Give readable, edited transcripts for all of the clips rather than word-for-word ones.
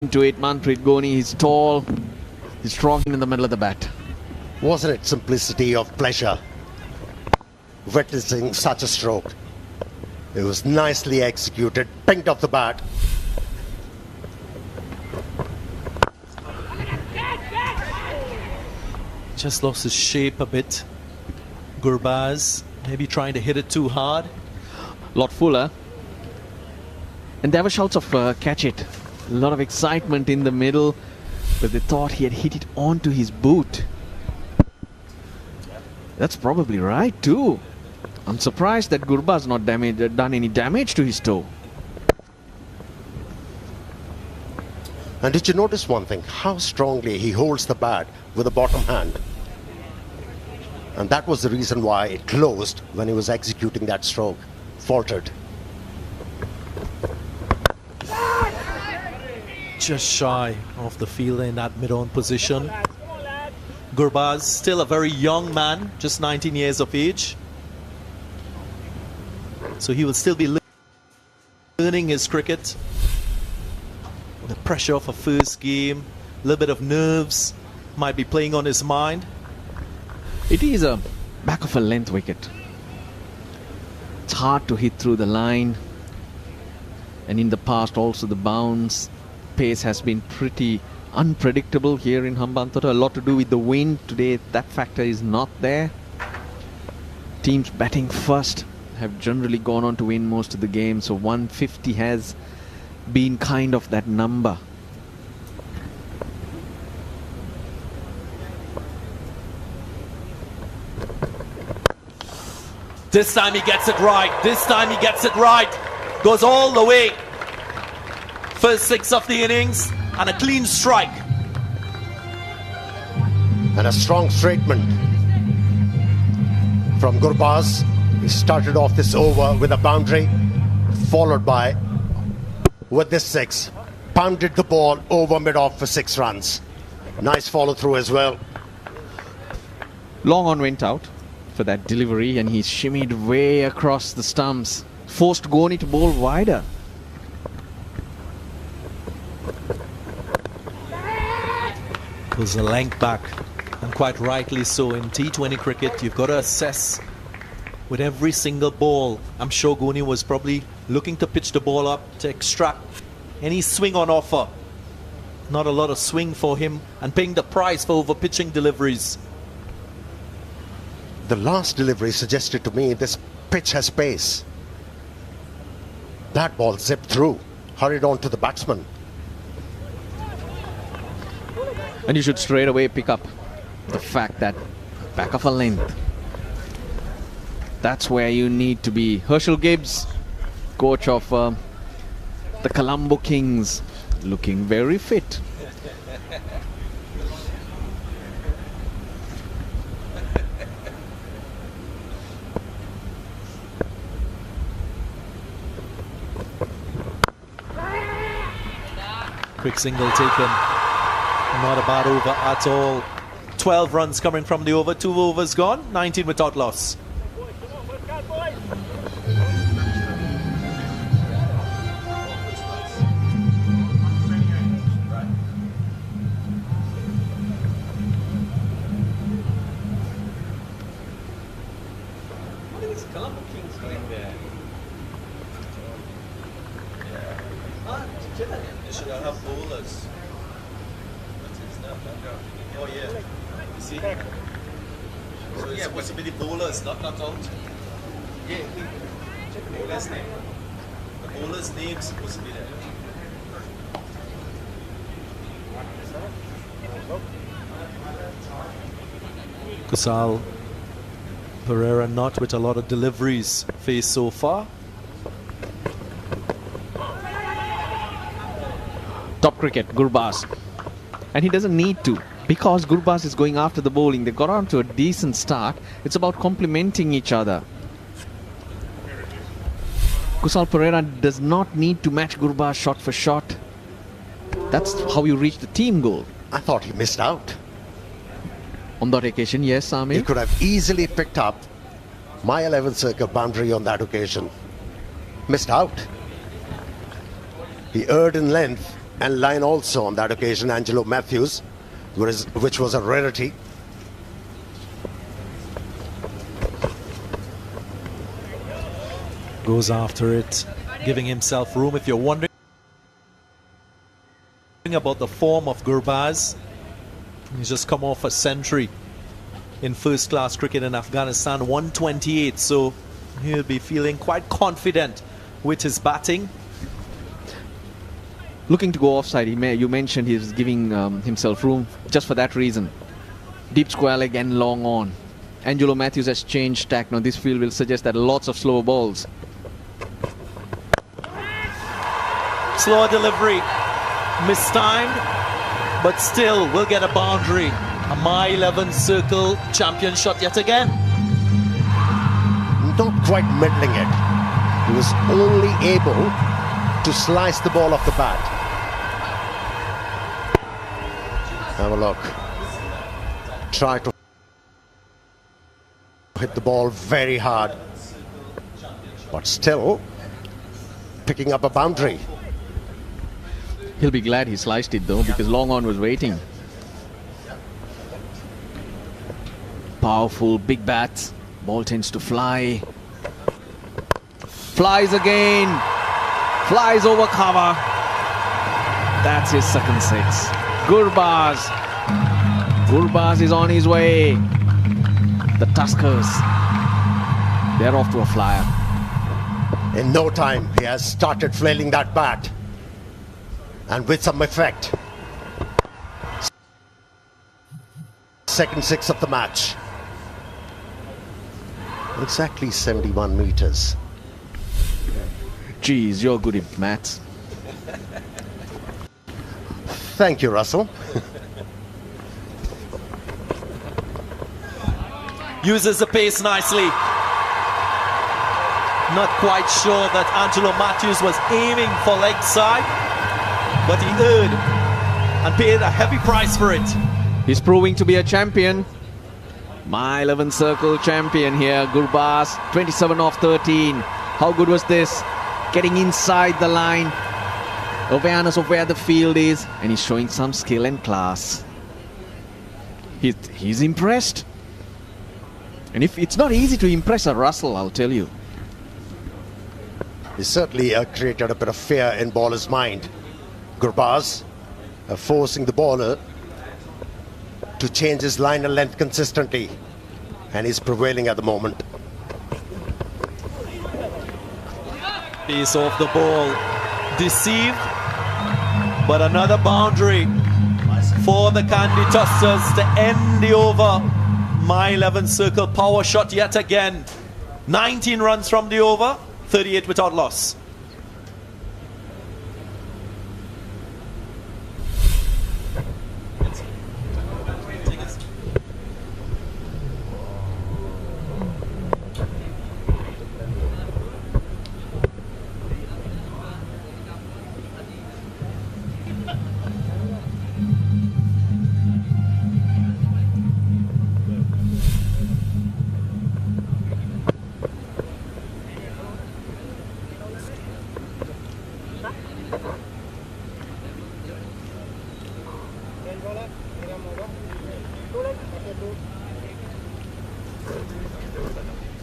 To it, Manpreet Goni, he's tall, he's strong in the middle of the bat. Wasn't it simplicity of pleasure witnessing such a stroke? It was nicely executed, pinked off the bat. Just lost his shape a bit. Gurbaz maybe trying to hit it too hard. Lot fuller. And there were shouts of catch it. A lot of excitement in the middle, but they thought he had hit it onto his boot. That's probably right too. I'm surprised that Gurbaz not done any damage to his toe. And did you notice one thing? How strongly he holds the bat with the bottom hand. And that was the reason why it closed when he was executing that stroke. Faltered. Just shy of the fielder in that mid-on position. Gurbaz, still a very young man, just 19 years of age. So he will still be learning his cricket. The pressure of a first game, a little bit of nerves might be playing on his mind. It is a back of a length wicket. It's hard to hit through the line. And in the past also the bounce pace has been pretty unpredictable here in Hambantota. A lot to do with the wind. Today that factor is not there. Teams batting first have generally gone on to win most of the game. So 150 has been kind of that number. This time he gets it right. This time he gets it right. Goes all the way. First 6 of the innings and a clean strike. And a strong straightment from Gurbaz. He started off this over with a boundary, followed by, with this 6, pounded the ball over mid-off for 6 runs. Nice follow through as well. Long on went out for that delivery and he shimmied way across the stumps. Forced Goni to bowl wider. Was a length back, and quite rightly so. In T20 cricket, you've got to assess with every single ball. I'm sure Goni was probably looking to pitch the ball up to extract any swing on offer. Not a lot of swing for him, and paying the price for over pitching deliveries. The last delivery suggested to me this pitch has pace. That ball zipped through, hurried on to the batsman. And you should straight away pick up the fact that back of a length. That's where you need to be. Herschel Gibbs, coach of the Colombo Kings, looking very fit. Quick single taken. Not a bad over at all. 12 runs coming from the over. 2 overs gone. 19 without loss. What is Colombo Kings doing there? They should have bowlers. Oh yeah, you see? So it's supposed to be the bowlers, not out. Yeah, check the bowler's name. The bowler's name is supposed to be there. Kusal Pereira not with a lot of deliveries faced so far. Top cricket, Gurbaz. And he doesn't need to, because Gurbaz is going after the bowling. They got on to a decent start. It's about complementing each other. Kusal Pereira does not need to match Gurbaz shot for shot. That's how you reach the team goal. I thought he missed out. On that occasion, yes, Amir. He could have easily picked up my 11th circle boundary on that occasion. Missed out. He erred in length and line also on that occasion, Angelo Matthews, which was a rarity. Goes after it, giving himself room. If you're wondering about the form of Gurbaz, he's just come off a century in first-class cricket in Afghanistan, 128, so he'll be feeling quite confident with his batting. Looking to go offside, you mentioned he's giving himself room just for that reason. Deep square leg and long on. Angelo Matthews has changed tack. Now this field will suggest that lots of slow balls. Slower delivery, mistimed, but still will get a boundary. A My 11 circle champion shot yet again. Not quite middling it. He was only able to slice the ball off the bat. Have a look. Try to hit the ball very hard, but still picking up a boundary. He'll be glad he sliced it though, because long on was waiting. Powerful, big bats. Ball tends to fly. Flies again. Flies over cover. That's his second six. Gurbaz. Gurbaz is on his way. The Tuskers, they're off to a flyer. In no time, he has started flailing that bat. And with some effect. Second six of the match. Exactly 71 meters. Geez, you're good at maths. Thank you, Russell. Uses the pace nicely. Not quite sure that Angelo Matthews was aiming for leg side, but he erred and paid a heavy price for it. He's proving to be a champion. My 11 circle champion here, Gurbaz, 27 off 13. How good was this? Getting inside the line, awareness of where the field is, and he's showing some skill and class. He's impressed. And if it's not easy to impress a Russell, I'll tell you. He certainly created a bit of fear in bowler's mind. Gurbaz forcing the bowler to change his line and length consistently, and he's prevailing at the moment. Piece off the ball, deceived, but another boundary for the Kandy Tuskers to end the over. My 11 circle power shot yet again. 19 runs from the over, 38 without loss.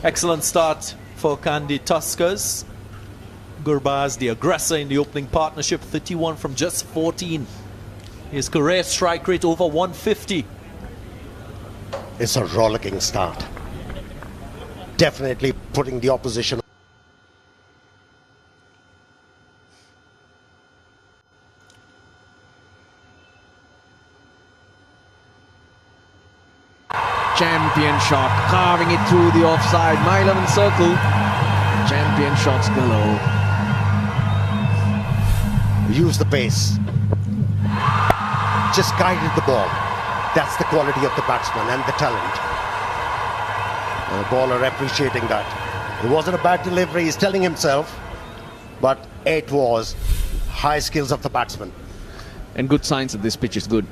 Excellent start for Kandy Tuskers. Gurbaz, the aggressor in the opening partnership, 31 from just 14. His career strike rate over 150. It's a rollicking start. Definitely putting the opposition. Champion shot, carving it through the offside. My 11 circle. Champion shots galore. Use the pace. Just guided the ball. That's the quality of the batsman and the talent. And the bowler appreciating that. It wasn't a bad delivery, he's telling himself, but it was high skills of the batsman. And good signs that this pitch is good.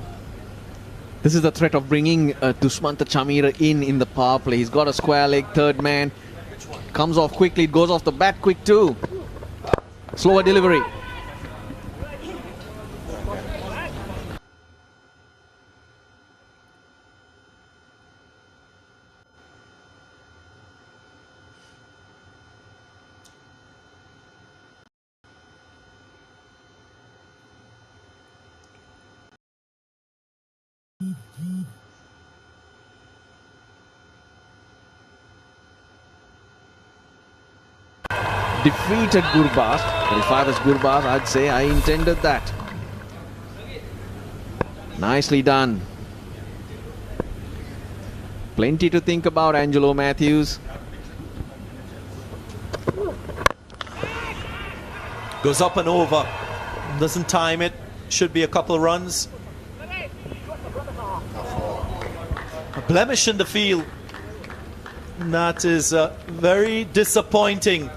This is the threat of bringing Dushmantha Chameera in the power play. He's got a square leg, third man. Comes off quickly, it goes off the bat quick too. Slower delivery. defeated Gurbaz. But if I was Gurbaz, I'd say I intended that. Nicely done. Plenty to think about, Angelo Matthews. Goes up and over. Doesn't time it. Should be a couple runs. A blemish in the field. And that is very disappointing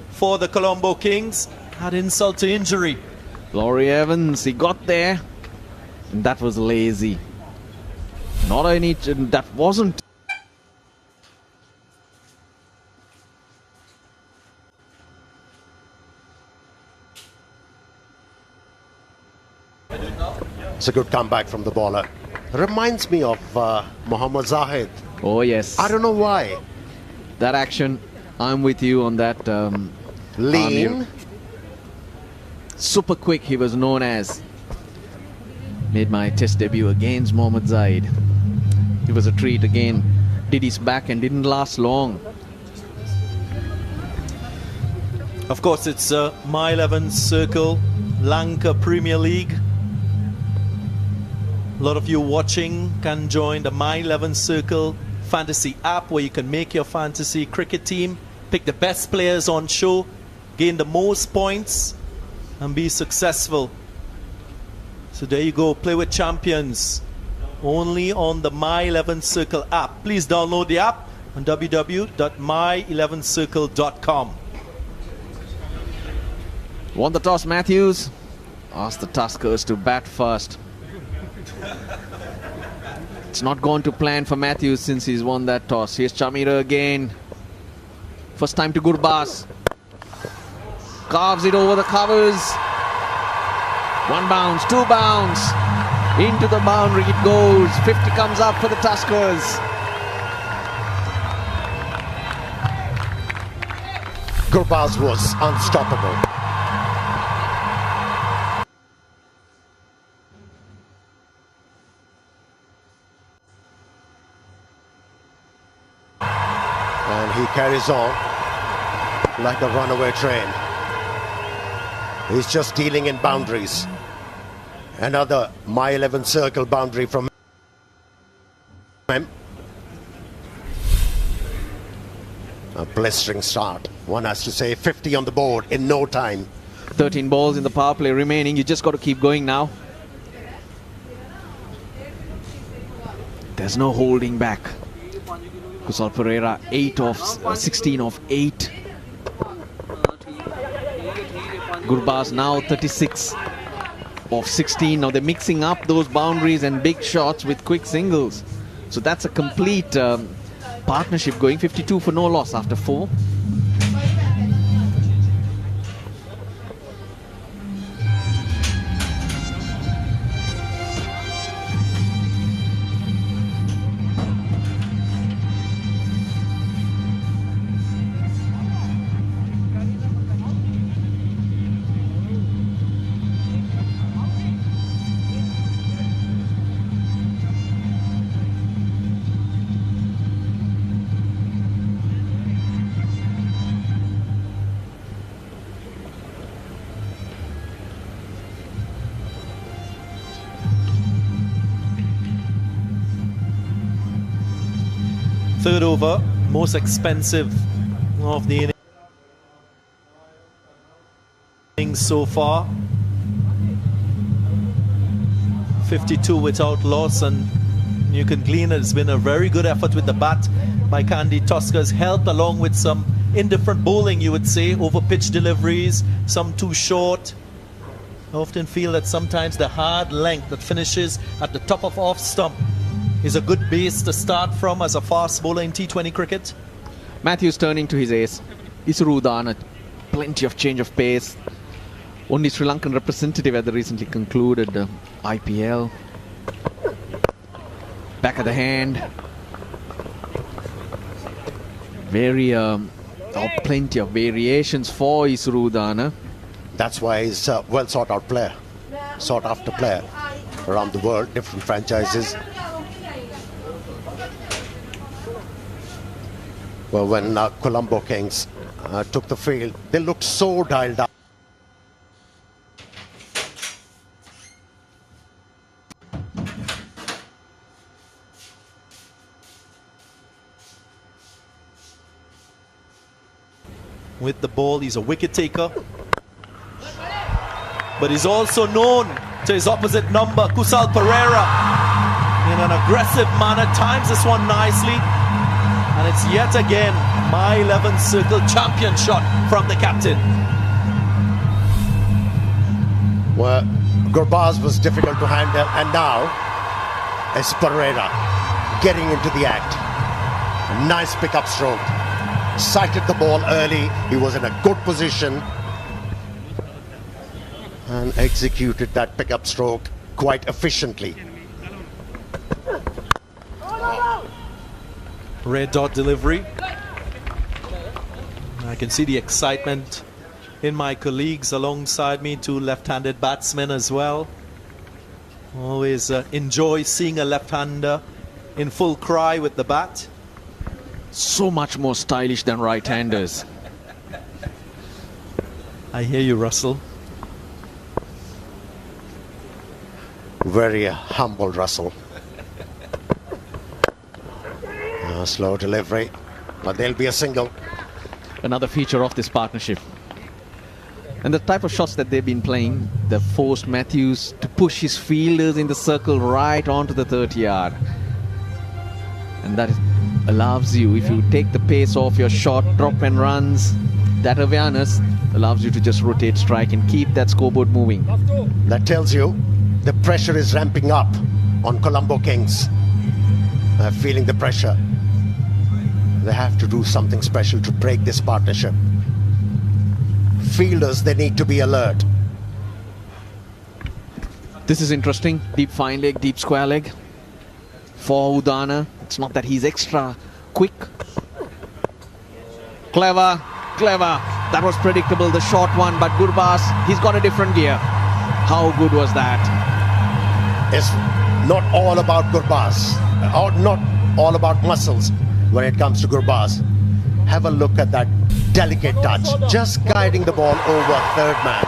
for the Colombo Kings. Had insult to injury. Laurie Evans, he got there. And that was lazy. Not any, that wasn't. It's a good comeback from the bowler. Reminds me of Mohammad Zahid. Oh, yes. I don't know why. That action, I'm with you on that. Lean. Amir. Super quick, he was known as. Made my test debut against Mohammad Zahid. It was a treat again. Did his back and didn't last long. Of course, it's My 11 Circle, Lanka Premier League. A lot of you watching can join the My 11 Circle fantasy app where you can make your fantasy cricket team, pick the best players on show, gain the most points, and be successful. So there you go, play with champions. Only on the My 11 Circle app. Please download the app on www.my11circle.com. Won the toss, Matthews. Asked the Tuskers to bat first. It's not gone to plan for Matthews since he's won that toss. Here's Chamira again. First time to Gurbaz. Carves it over the covers. One bounce, two bounce. Into the boundary it goes. 50 comes up for the Tuskers. Gurbaz was unstoppable. And he carries on like a runaway train. He's just dealing in boundaries. Another My 11 Circle boundary from him. A blistering start. One has to say 50 on the board in no time. 13 balls in the power play remaining. You just got to keep going now. There's no holding back. Kusal Pereira 16 of 8. Gurbaz now 36 of 16. Now they're mixing up those boundaries and big shots with quick singles. So that's a complete partnership going. 52 for no loss after 4. Third over, most expensive of the innings so far. 52 without loss, and you can glean it's been a very good effort with the bat by Kandy Tuskers, helped along with some indifferent bowling, you would say, over pitch deliveries, some too short. I often feel that sometimes the hard length that finishes at the top of off stump is a good base to start from as a fast bowler in T20 cricket. Matthews turning to his ace. Isrudana, plenty of change of pace. Only Sri Lankan representative at the recently concluded IPL. Back of the hand. Plenty of variations for Isrudana. That's why he's a well sought out player, sought after player around the world, different franchises. Well, when Colombo Kings took the field. They looked so dialed up. With the ball, he's a wicket taker. But he's also known to his opposite number, Kusal Pereira, in an aggressive manner. Times this one nicely. And it's yet again my 11th circle champion shot from the captain. Well, Gurbaz was difficult to handle, and now it's Pereira getting into the act. A nice pickup stroke. Sighted the ball early. He was in a good position and executed that pickup stroke quite efficiently. Red dot delivery. I can see the excitement in my colleagues alongside me, two left-handed batsmen as well. Always enjoy seeing a left-hander in full cry with the bat. So much more stylish than right-handers. I hear you, Russell. Very humble Russell. Slow delivery, but there'll be a single. Another feature of this partnership. And the type of shots that they've been playing, they forced Matthews to push his fielders in the circle right onto the 30 yard. And that allows you, if you take the pace off your shot, drop and runs, that awareness allows you to just rotate, strike and keep that scoreboard moving. That tells you the pressure is ramping up on Colombo Kings. Feeling the pressure. They have to do something special to break this partnership. Fielders, they need to be alert. This is interesting. Deep fine leg, deep square leg. For Udana, it's not that he's extra quick. Clever, clever. That was predictable, the short one, but Gurbaz, he's got a different gear. How good was that? It's not all about Gurbaz, or not all about muscles when it comes to Gurbaz. Have a look at that delicate touch, just guiding the ball over third man.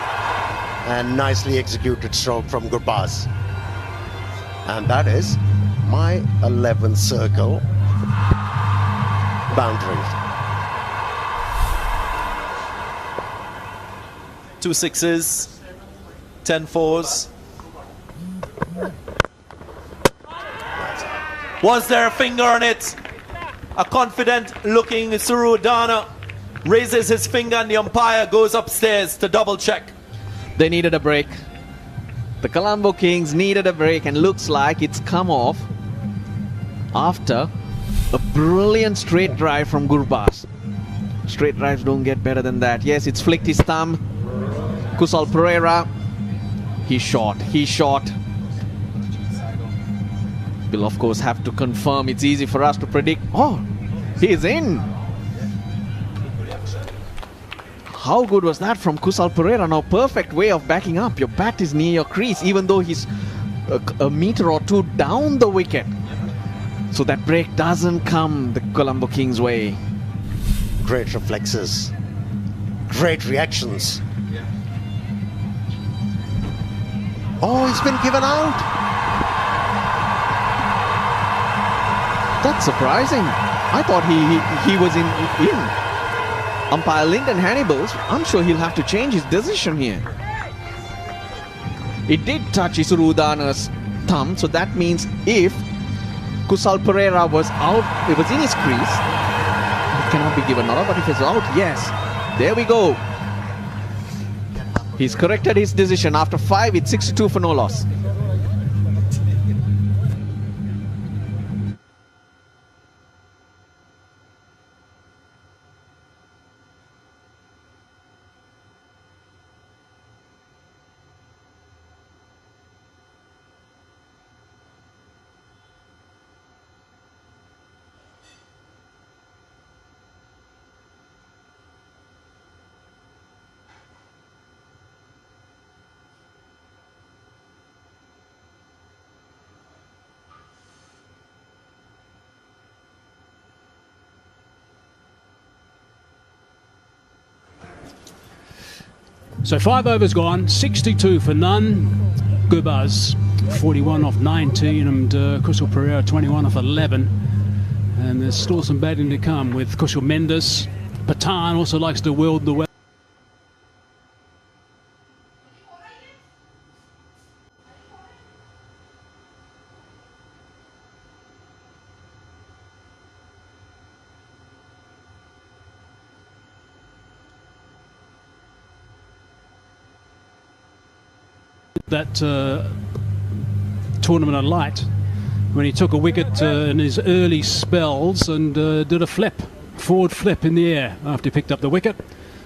And nicely executed stroke from Gurbaz. And that is my 11th circle boundary. 2 sixes, 10 fours. Was there a finger on it? A confident looking Surudana raises his finger and the umpire goes upstairs to double check. They needed a break. The Colombo Kings needed a break, and looks like it's come off after a brilliant straight drive from Gurbaz. Straight drives don't get better than that. Yes, it's flicked his thumb. Kusal Pereira, he shot. We'll of course have to confirm. It's easy for us to predict. Oh, he's in. How good was that from Kusal Pereira? Now, perfect way of backing up. Your bat is near your crease, even though he's a meter or two down the wicket. So that break doesn't come the Colombo Kings' way. Great reflexes, great reactions. Oh, he's been given out. That's surprising. I thought he was in. Umpire Lyndon Hannibal's, I'm sure he'll have to change his decision here. It did touch Isurudana's thumb, so that means if Kusal Pereira was out, it was in his crease, it cannot be given out, but if it's out, yes. There we go. He's corrected his decision. After 5, it's 6-2 for no loss. So 5 overs gone, 62 for none. Gubaz 41 off 19 and Crystal Pereira 21 off 11. And there's still some batting to come with Kushal Mendes. Patan also likes to wield the weather. That tournament of light when he took a wicket in his early spells and did a forward flip in the air after he picked up the wicket.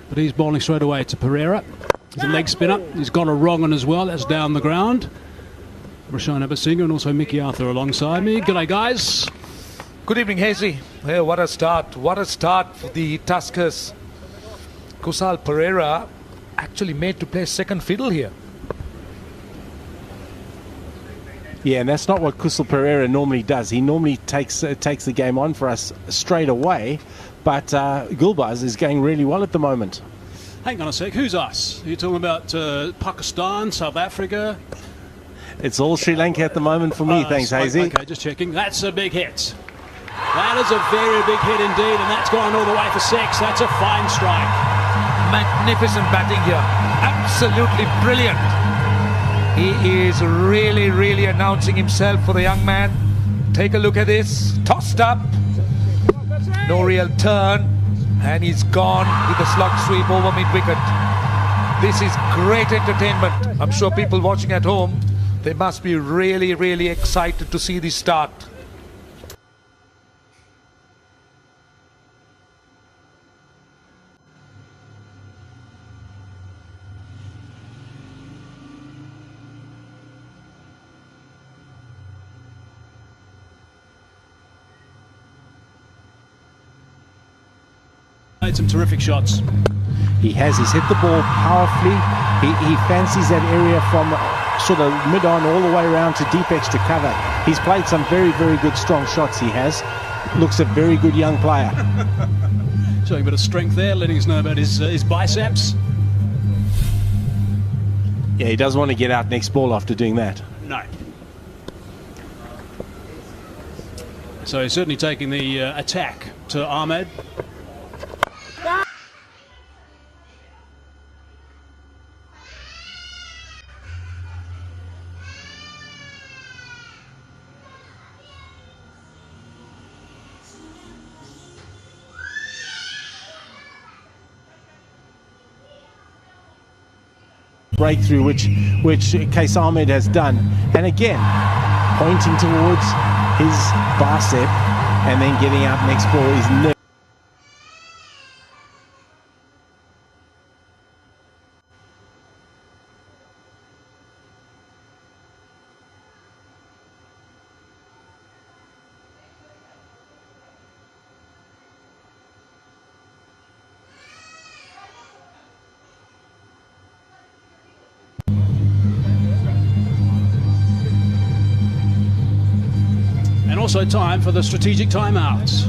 But he's bowling straight away to Pereira. He's a leg spinner. He's got a wrong on as well. That's down the ground. Rashan Abasinghe and also Mickey Arthur alongside me. G'day, guys. Good evening, Hazy. Hey, what a start. What a start for the Tuskers. Kusal Pereira actually made to play second fiddle here. Yeah, and that's not what Kusal Pereira normally does. He normally takes the game on for us straight away, but Gulbaz is going really well at the moment. Hang on a sec, who's us? Are you talking about Pakistan, South Africa? It's all Sri Lanka at the moment for me, thanks, Hazy. Okay, just checking. That's a big hit. That is a very big hit indeed, and that's gone all the way for 6. That's a fine strike. Magnificent batting here. Absolutely brilliant. He is really announcing himself for the young man. Take a look at this. Tossed up. No real turn. And he's gone with a slug sweep over mid-wicket. This is great entertainment. I'm sure people watching at home, they must be really excited to see this start. Made some terrific shots. He has. He's hit the ball powerfully. He fancies that area from sort of mid-on all the way around to deep edge to cover. He's played some very good strong shots, he has. Looks a very good young player. Showing a bit of strength there, letting us know about his biceps. Yeah, he does want to get out next ball after doing that. No. So he's certainly taking the attack to Ahmed. Breakthrough which Case Ahmed has done, and again pointing towards his bicep and then getting out next ball is no. Also time for the strategic timeouts.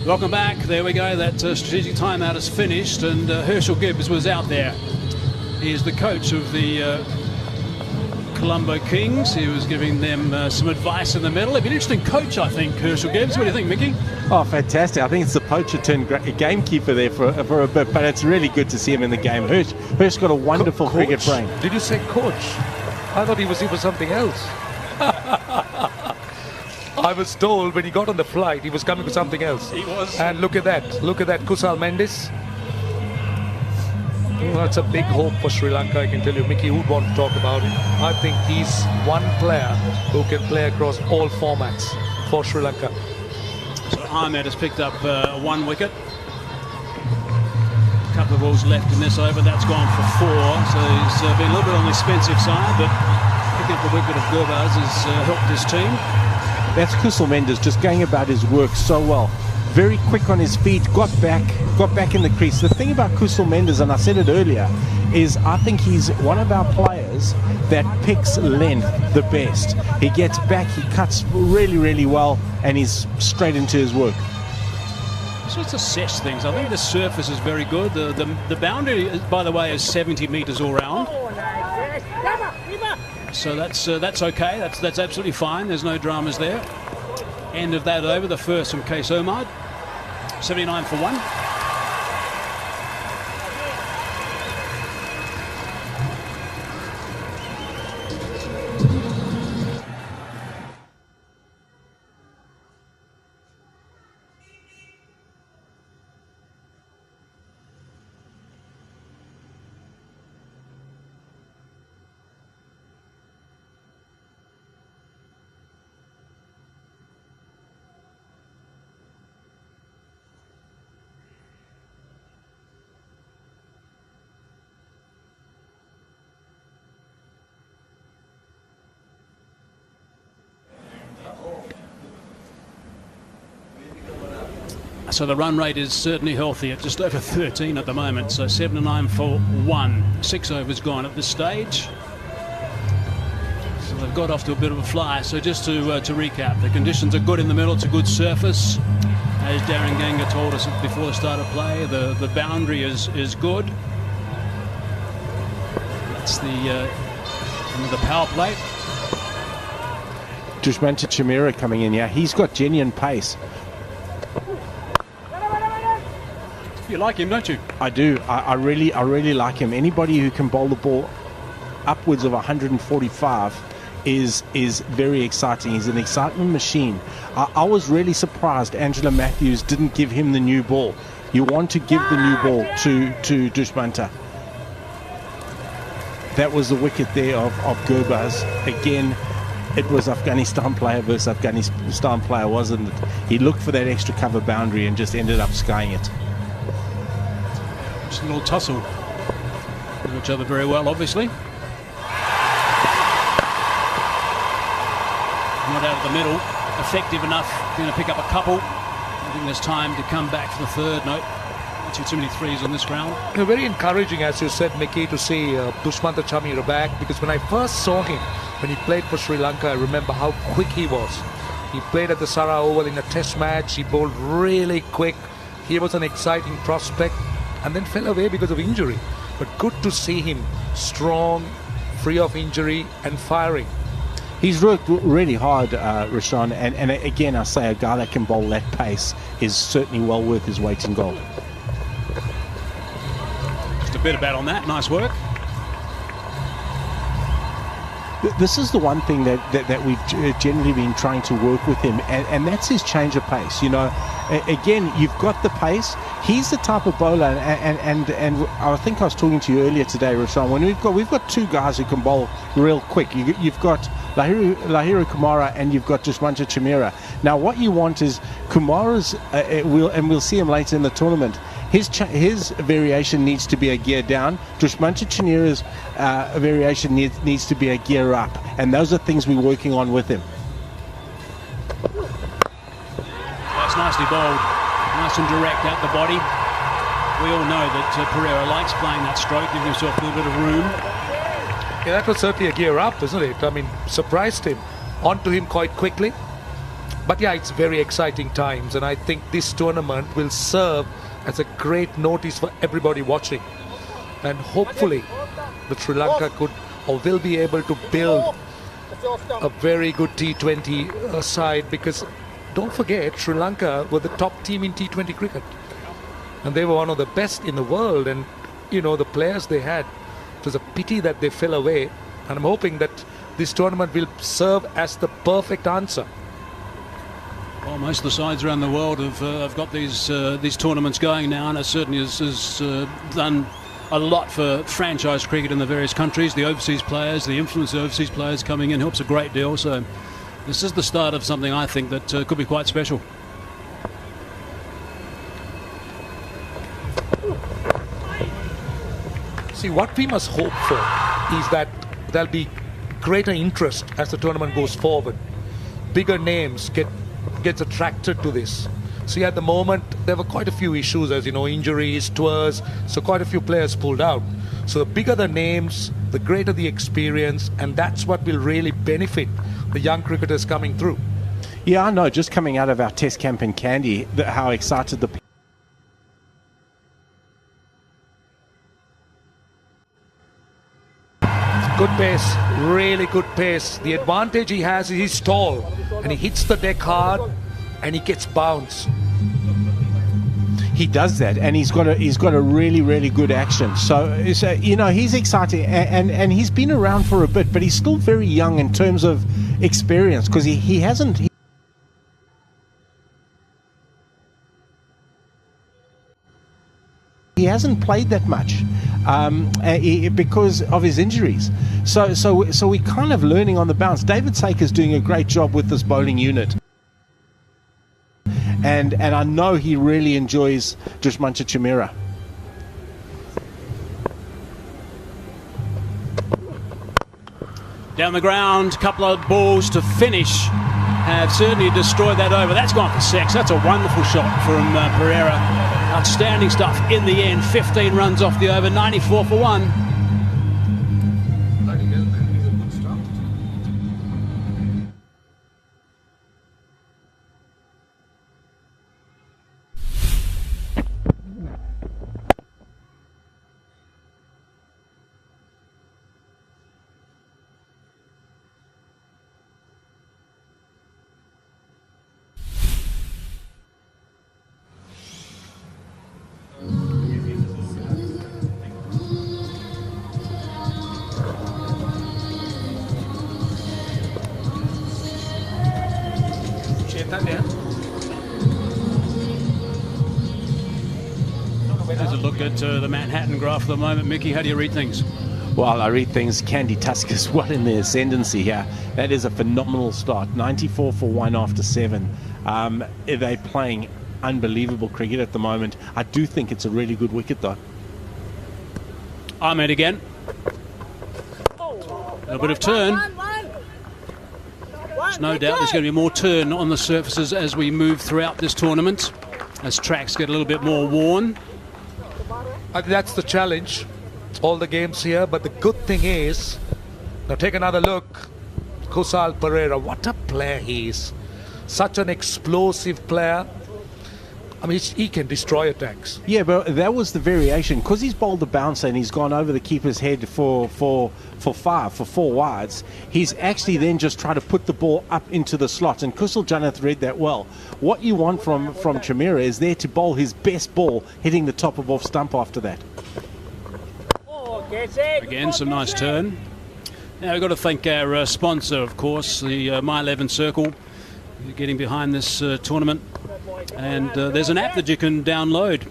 Welcome back. There we go. That strategic timeout is finished, and Herschel Gibbs was out there. He is the coach of the Colombo Kings. He was giving them some advice in the middle. He'd be an interesting coach, I think, Herschel Gibbs. What do you think, Mickey? Oh, fantastic. I think it's the poacher turned gamekeeper there for a bit, but it's really good to see him in the game. Hirsch got a wonderful cricket brain. Did you say coach? I thought he was here for something else. I was told when he got on the flight he was coming for something else. He was. And look at that. Look at that, Kusal Mendes. That's a big hope for Sri Lanka, I can tell you. Mickey would want to talk about it. I think he's one player who can play across all formats for Sri Lanka. So Ahmed has picked up 1 wicket. A couple of balls left in this over. That's gone for 4. So he's been a little bit on the expensive side, but picking up the wicket of Gurbaz has helped his team. That's Kusal Mendes just going about his work so well. Very quick on his feet, got back in the crease. The thing about Kusal Mendes, and I said it earlier, is I think he's one of our players that picks length the best. He gets back, he cuts really, really well, and he's straight into his work. So let's assess things. I think the surface is very good. The boundary, by the way, is 70 metres all round. So that's okay. That's absolutely fine. There's no dramas there. End of that over. The first from Case Omad. 79 for 1. So the run rate is certainly healthy at just over 13 at the moment. So 79 for 1. 6 overs gone at this stage. So they've got off to a bit of a fly. So just to recap, the conditions are good in the middle. It's a good surface. As Darren Ganga told us before the start of play, the boundary is good. That's the power play. Dushmanta Chamira coming in here. He's got genuine pace. You like him, don't you? I do. I really like him. Anybody who can bowl the ball upwards of 145 is very exciting. He's an excitement machine. I was really surprised Angela Matthews didn't give him the new ball. You want to give the new ball to Dushmanta. That was the wicket there of Gurbaz. Again, it was Afghanistan player versus Afghanistan player, wasn't it? He looked for that extra cover boundary and just ended up skying it. Just a little tussle. Know each other very well, obviously. Not out of the middle. Effective enough. Going to pick up a couple. I think there's time to come back for the third. No, too many threes on this round. Very encouraging, as you said, Mickey, to see Dushmanta Chamira back, because when I first saw him, when he played for Sri Lanka, I remember how quick he was. He played at the Sarah Oval in a test match. He bowled really quick. He was an exciting prospect and then fell away because of injury. But good to see him strong, free of injury and firing. He's worked really hard, Rashawn, and again, I say a guy that can bowl that pace is certainly well worth his weight in gold. Just a bit of bat on that. Nice work. This is the one thing that we've generally been trying to work with him, and that's his change of pace. You know, again, you've got the pace. He's the type of bowler, and I think I was talking to you earlier today, Rashawn, when we've got two guys who can bowl real quick. You've got Lahiru Kumara and you've got Dushmanta Chamira. Now, what you want is Kumara's, we'll see him later in the tournament. His variation needs to be a gear down. Dushmanta Chamira's variation needs to be a gear up, and those are things we're working on with him. That's nicely bowled, nice and direct at the body. We all know that Pereira likes playing that stroke, giving himself a little bit of room. Yeah, that was certainly a gear up, isn't it? I mean, surprised him. Onto him quite quickly. But yeah, it's very exciting times, and I think this tournament will serve as a great notice for everybody watching. And hopefully, the Sri Lanka could or will be able to build a very good T20 side, because don't forget, Sri Lanka were the top team in T20 cricket. And they were one of the best in the world, and you know, the players they had, it was a pity that they fell away. And I'm hoping that this tournament will serve as the perfect answer. Well, most of the sides around the world have got these tournaments going now, and it certainly has done a lot for franchise cricket in the various countries. The overseas players, the influence of overseas players coming in helps a great deal. So this is the start of something I think that could be quite special. See, what we must hope for is that there'll be greater interest as the tournament goes forward. Bigger names gets attracted to this. See, at the moment, there were quite a few issues, as you know, injuries, tours, so quite a few players pulled out. So the bigger the names, the greater the experience, and that's what will really benefit the young cricketers coming through. Yeah, I know, just coming out of our test camp in Kandy, how excited the Good pace, really good pace. The advantage he has is he's tall, and he hits the deck hard, and he gets bounce. He does that, and he's got a really good action. So you know, he's exciting, and he's been around for a bit, but he's still very young in terms of experience, because he hasn't. He hasn't played that much because of his injuries. So we're kind of learning on the bounce. David Saker's doing a great job with this bowling unit. And I know he really enjoys Dushmancha Chimera. Down the ground, couple of balls to finish have certainly destroyed that over. That's gone for six. That's a wonderful shot from Pereira. Outstanding stuff in the end. 15 runs off the over, 94 for one. There's a look at the Manhattan graph at the moment. Mickey, how do you read things? Well, I read things Kandy Tuskers well in the ascendancy here. That is a phenomenal start. 94 for one after 7. They're playing unbelievable cricket at the moment. I do think it's a really good wicket, though. Ahmed again. A bit of turn. There's no doubt there's going to be more turn on the surfaces as we move throughout this tournament, as tracks get a little bit more worn. I think that's the challenge, all the games here. But the good thing is, now take another look. Kusal Pereira, what a player he is. Such an explosive player. I mean, he can destroy attacks. Yeah, but that was the variation. Because he's bowled the bouncer and he's gone over the keeper's head for 4 wides, he's actually then just tried to put the ball up into the slot. And Kusal Janath read that well. What you want from Chimera is there to bowl his best ball, hitting the top of off stump after that. Again, some nice turn. Now we've got to thank our sponsor, of course, the My 11 Circle, getting behind this tournament. And there's an app that you can download,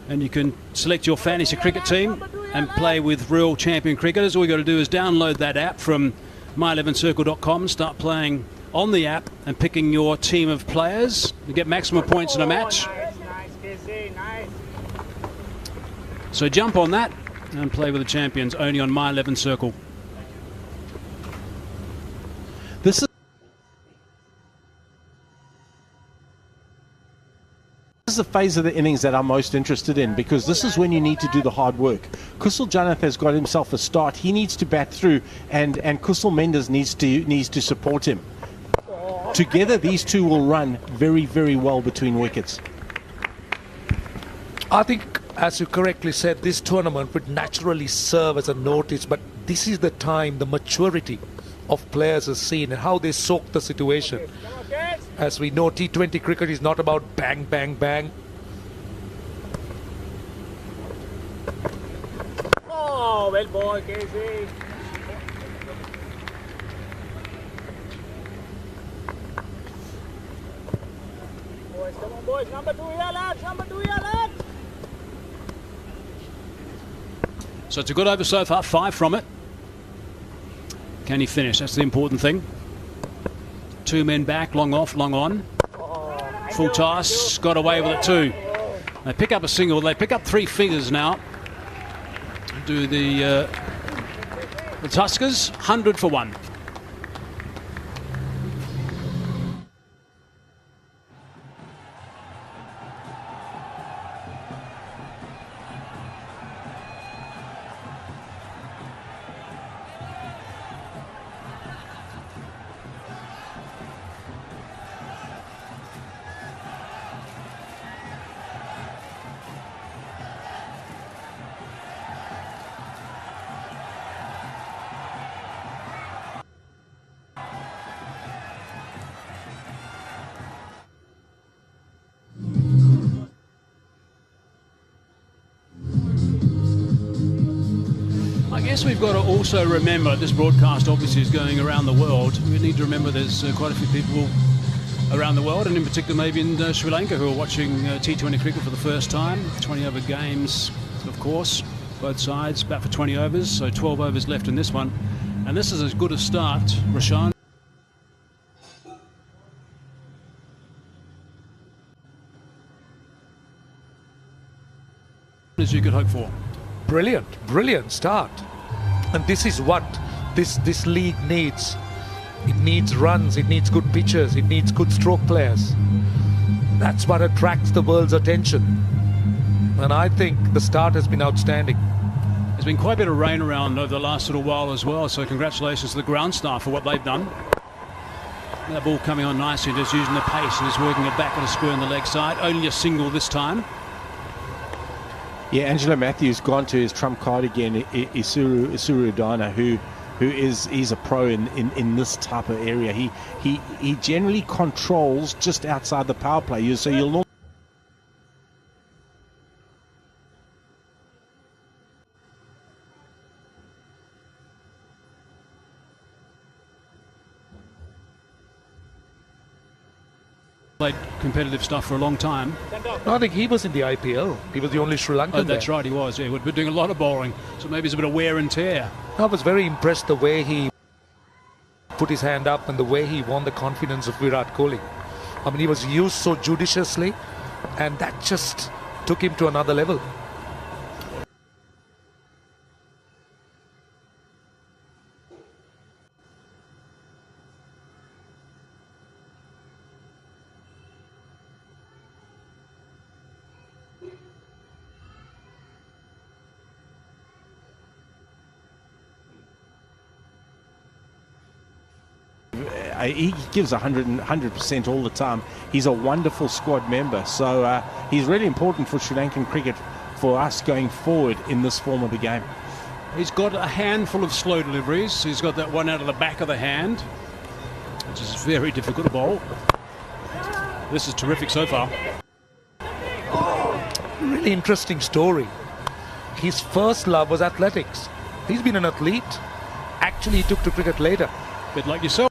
and you can select your fantasy cricket team and play with real champion cricketers. All you got to do is download that app from my11circle.com and start playing on the app and picking your team of players. You get maximum points in a match. So jump on that and play with the champions only on My 11 Circle. This is the phase of the innings that I'm most interested in, because this is when you need to do the hard work. Kusal Janath has got himself a start. He needs to bat through, and Kusal Mendes needs to support him. together, these two will run very, very well between wickets. I think, as you correctly said, this tournament would naturally serve as a notice, but this is the time the maturity of players is seen and how they soak the situation. As we know, T20 cricket is not about bang, bang, bang. Oh, well ball, Casey. Boys, come on, boys. Number 2 here, lads. Number 2 here, lads. So it's a good over so far, 5 from it. Can he finish? That's the important thing. 2 men back, long off, long on. Full toss, got away with it too. They pick up a single, they pick up 3 figures now. Do the Tuskers, 100 for 1. I guess we've got to also remember this broadcast obviously is going around the world. We need to remember there's quite a few people around the world, and in particular maybe in Sri Lanka, who are watching T20 cricket for the first time. 20 over games, of course, both sides, bat for 20 overs, so 12 overs left in this one. And this is as good a start, Rashan, as you could hope for. Brilliant, brilliant start. And this is what this league needs. It needs runs, it needs good pitchers, it needs good stroke players. That's what attracts the world's attention. And I think the start has been outstanding. There's been quite a bit of rain around over the last little while as well, so congratulations to the ground staff for what they've done. That ball coming on nicely, just using the pace and just working it back on a square on the leg side. Only a single this time. Yeah, Angelo Matthews gone to his trump card again. Isuru Udana, he's a pro in this type of area. He generally controls just outside the power play. So you'll normally played competitive stuff for a long time. No, I think he was in the IPL. He was the only Sri Lankan. Oh, that's there. right, he was. Yeah, we've been doing a lot of bowling, so maybe it's a bit of wear and tear. I was very impressed the way he put his hand up and the way he won the confidence of Virat Kohli. I mean, he was used so judiciously, and that just took him to another level. he gives 100% all the time. He's a wonderful squad member, so he's really important for Sri Lankan cricket for us going forward in this form of the game. He's got a handful of slow deliveries. He's got that one out of the back of the hand, which is very difficult to bowl. This is terrific so far. Really interesting story. His first love was athletics. He's been an athlete. Actually, he took to cricket later. Bit like yourself.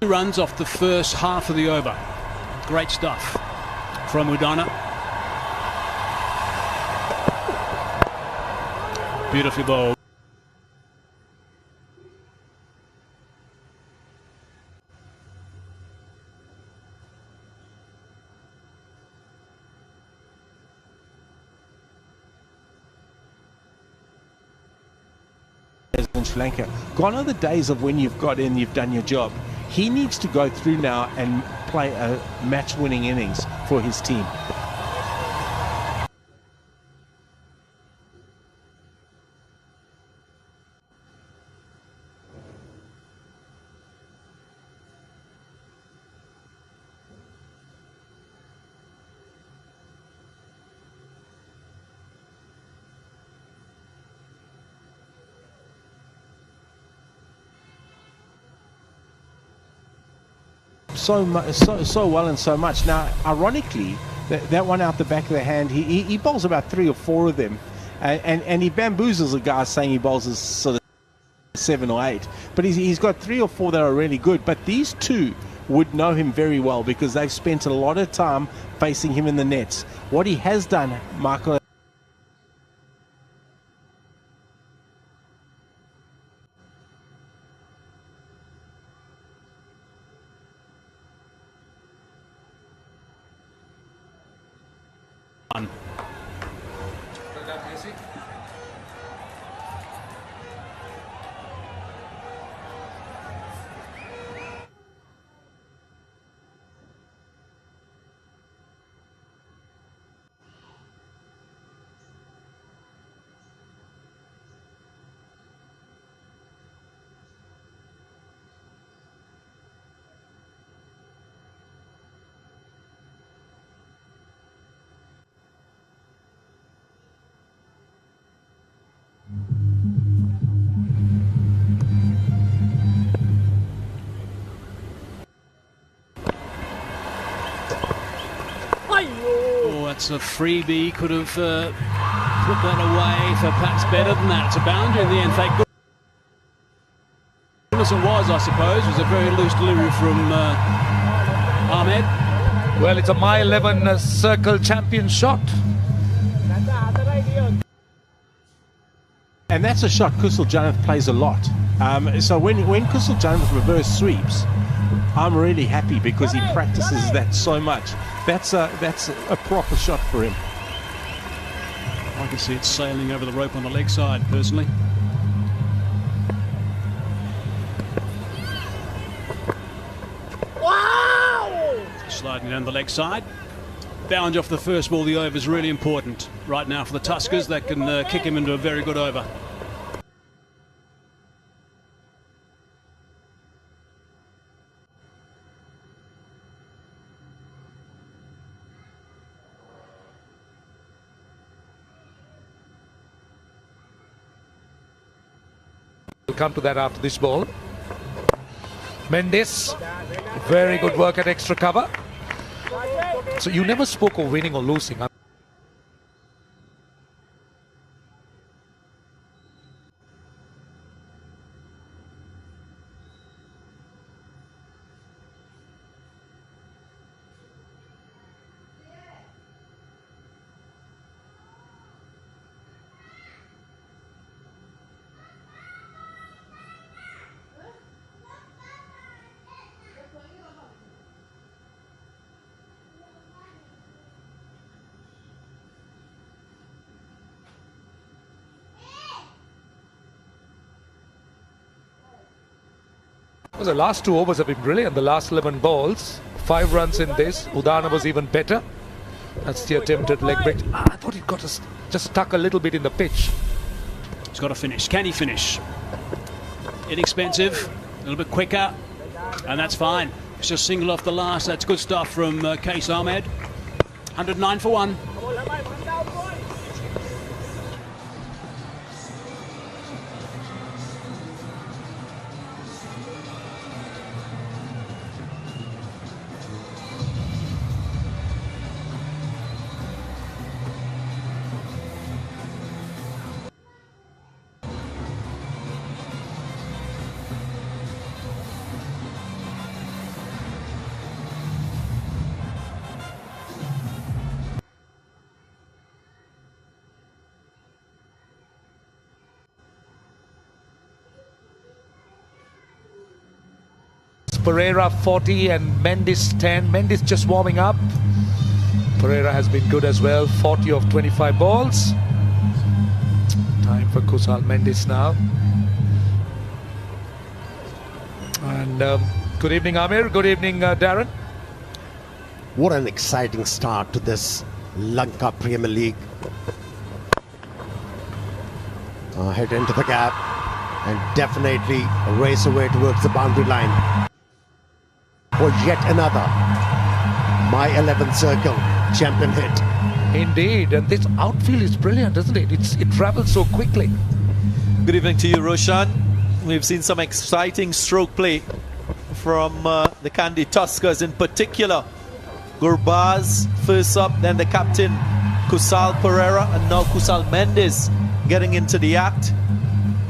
Runs off the first half of the over. Great stuff from Udana. Beautifully bowled. in Sri Lanka. Gone are the days of when you've got in, you've done your job. He needs to go through now and play a match-winning innings for his team. So well and so much. Now, ironically, that one out the back of the hand, he bowls about 3 or 4 of them, and he bamboozles a guy saying he bowls as sort of 7 or 8. But he's got 3 or 4 that are really good. But these two would know him very well because they've spent a lot of time facing him in the nets. What he has done, Michael. That's a freebie. Could have put that away for perhaps better than that. It's a boundary in the end. Thank goodness it was, I suppose. It was a very loose delivery from Ahmed. Well, it's a My 11 circle champion shot. And that's a shot Kusal Janeth plays a lot. So when Kusal Janeth reverse sweeps, I'm really happy because he practices that so much. That's a proper shot for him. I can see it sailing over the rope on the leg side, personally. Wow! Sliding down the leg side. Boundary off the first ball, the over is really important right now for the Tuskers. That can kick him into a very good over. We'll come to that after this ball. Mendes, very good work at extra cover. So you never spoke of winning or losing. The last 2 overs have been brilliant. The last 11 balls, 5 runs in this. Udana was even better. That's the attempted leg break. I thought he got just stuck a little bit in the pitch. He's got to finish. Can he finish? Inexpensive, a little bit quicker, and that's fine. It's just single off the last. That's good stuff from Case Ahmed. 109 for 1. Pereira 40 and Mendes 10. Mendes just warming up. Pereira has been good as well. 40 of 25 balls. Time for Kusal Mendes now. And good evening, Amir. Good evening, Darren. What an exciting start to this Lanka Premier League. Head into the gap and definitely race away towards the boundary line for yet another My 11th Circle champion hit. Indeed, and this outfield is brilliant, isn't it? It travels so quickly. Good evening to you, Roshan. We've seen some exciting stroke play from the Kandy Tuskers in particular. Gurbaz first up, then the captain Kusal Pereira, and now Kusal Mendes getting into the act,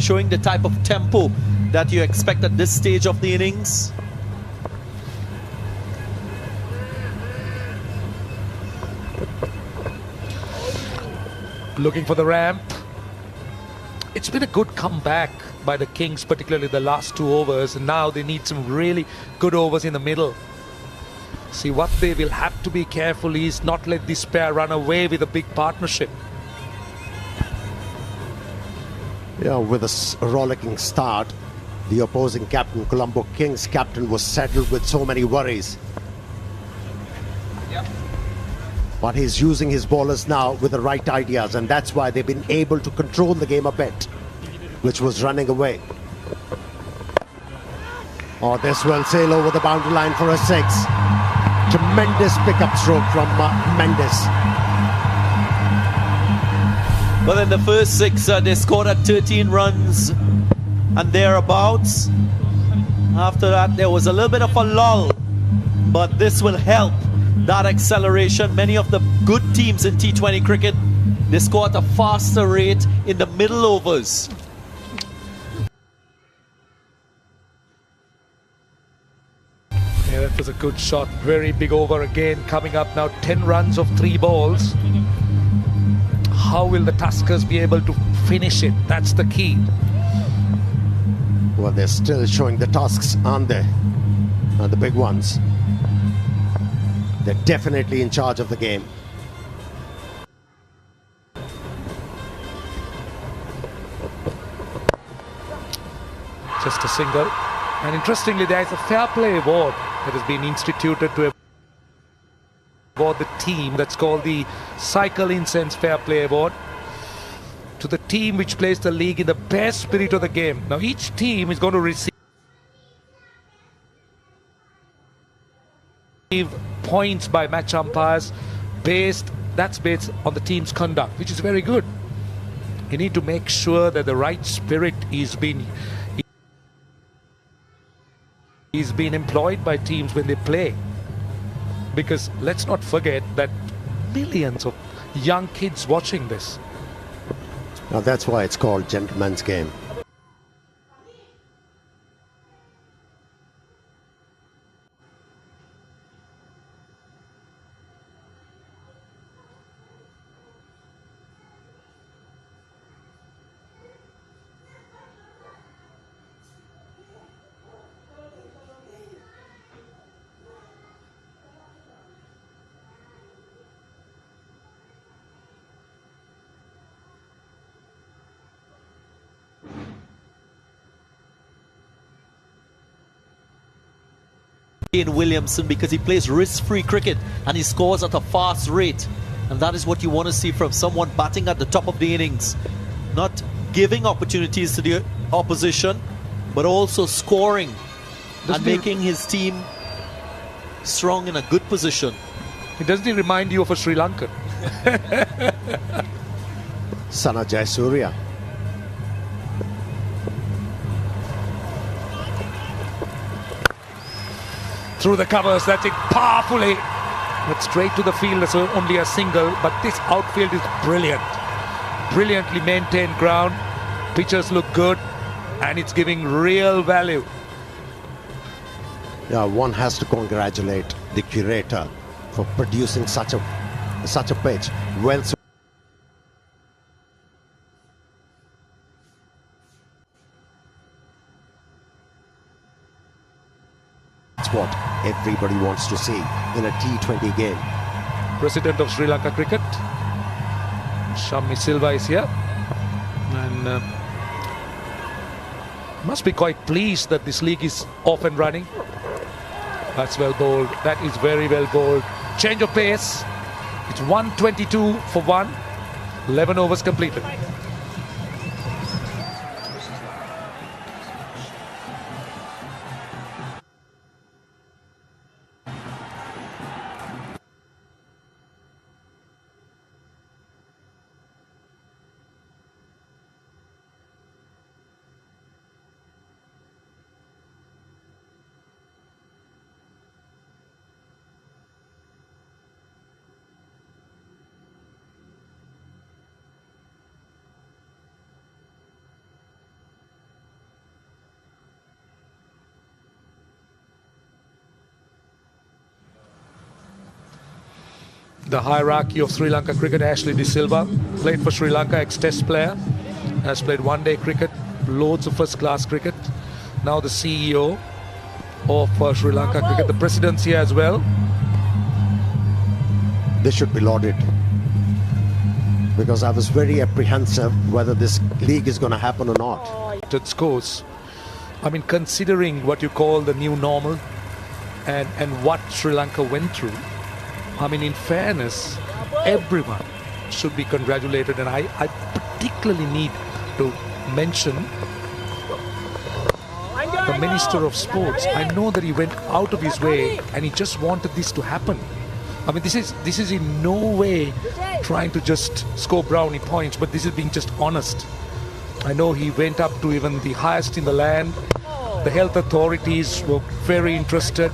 showing the type of tempo that you expect at this stage of the innings. Looking for the ramp. It's been a good comeback by the Kings, particularly the last 2 overs, and now they need some really good overs in the middle. See, what they will have to be careful is not let this pair run away with a big partnership. Yeah, with a rollicking start, the opposing captain, Colombo Kings captain, was saddled with so many worries. Yep. But he's using his bowlers now with the right ideas, and that's why they've been able to control the game a bit, which was running away. Oh, this will sail over the boundary line for a 6. Tremendous pickup stroke from Mendes. Well, in the first 6, they scored at 13 runs and thereabouts. After that, there was a little bit of a lull, but this will help that acceleration. Many of the good teams in T20 cricket, they score at a faster rate in the middle overs. Yeah, that was a good shot. Very big over again. Coming up now, 10 runs of 3 balls. How will the Tuskers be able to finish it? That's the key. Well, they're still showing the tusks, aren't they? The big ones. They're definitely in charge of the game. Just a single. And interestingly, there is a fair play award that has been instituted to award the team. That's called the Cycle Incense Fair Play Award, to the team which plays the league in the best spirit of the game. Now, each team is going to receive points by match umpires based on the team's conduct, which is very good. You need to make sure that the right spirit is being employed by teams when they play, because let's not forget that millions of young kids watching this. Now that's why it's called gentleman's game. Williamson, because he plays risk-free cricket and he scores at a fast rate, and that is what you want to see from someone batting at the top of the innings, not giving opportunities to the opposition but also scoring and making his team strong in a good position. Doesn't he remind you of a Sri Lankan? Sana Jayasuriya. Through the covers, that's it, powerfully. But straight to the field, that's only a single. But this outfield is brilliant. Brilliantly maintained ground. Pitchers look good, and it's giving real value. Yeah, one has to congratulate the curator for producing such a pitch. Well, that's what everybody wants to see in a T20 game. President of Sri Lanka Cricket, Shammi Silva, is here. And Must be quite pleased that this league is off and running. That's well bowled. That is very well bowled. Change of pace. It's 122 for 1. 11 overs completed. The hierarchy of Sri Lanka cricket, Ashley De Silva, played for Sri Lanka, ex-test player, has played one-day cricket, loads of first-class cricket. Now the CEO of Sri Lanka cricket, the president's here as well. This should be lauded, because I was very apprehensive whether this league is going to happen or not. It scores. I mean, considering what you call the new normal and what Sri Lanka went through, I mean, in fairness, everyone should be congratulated, and I particularly need to mention the Minister of Sports. I know that he went out of his way and he just wanted this to happen. I mean, this is in no way trying to just score brownie points, but this is being just honest. I know he went up to even the highest in the land. The health authorities were very interested.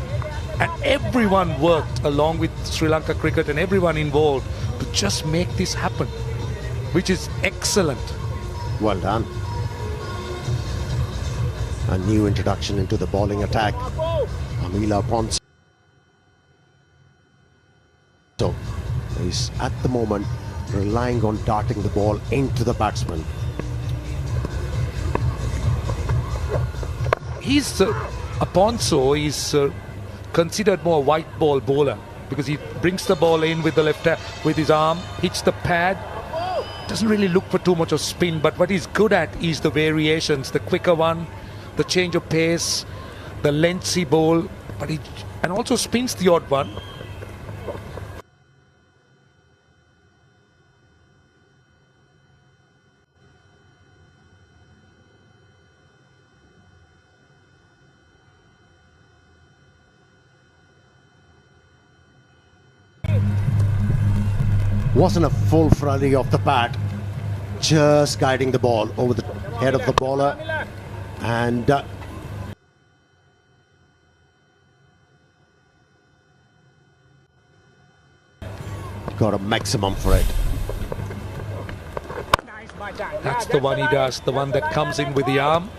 And everyone worked along with Sri Lanka cricket and everyone involved to just make this happen, which is excellent. Well done. A new introduction into the bowling attack. Amila Ponce. So he's at the moment relying on darting the ball into the batsman. He's Aponso is considered more a white ball bowler because he brings the ball in with the left hand, with his arm, hits the pad, doesn't really look for too much of spin, but what he's good at is the variations, the quicker one, the change of pace, the lengthy bowl, but he and also spins the odd one. Wasn't a full flurry of the bat, just guiding the ball over the head of the bowler, and got a maximum for it. That's the one he does, the one that comes in with the arm.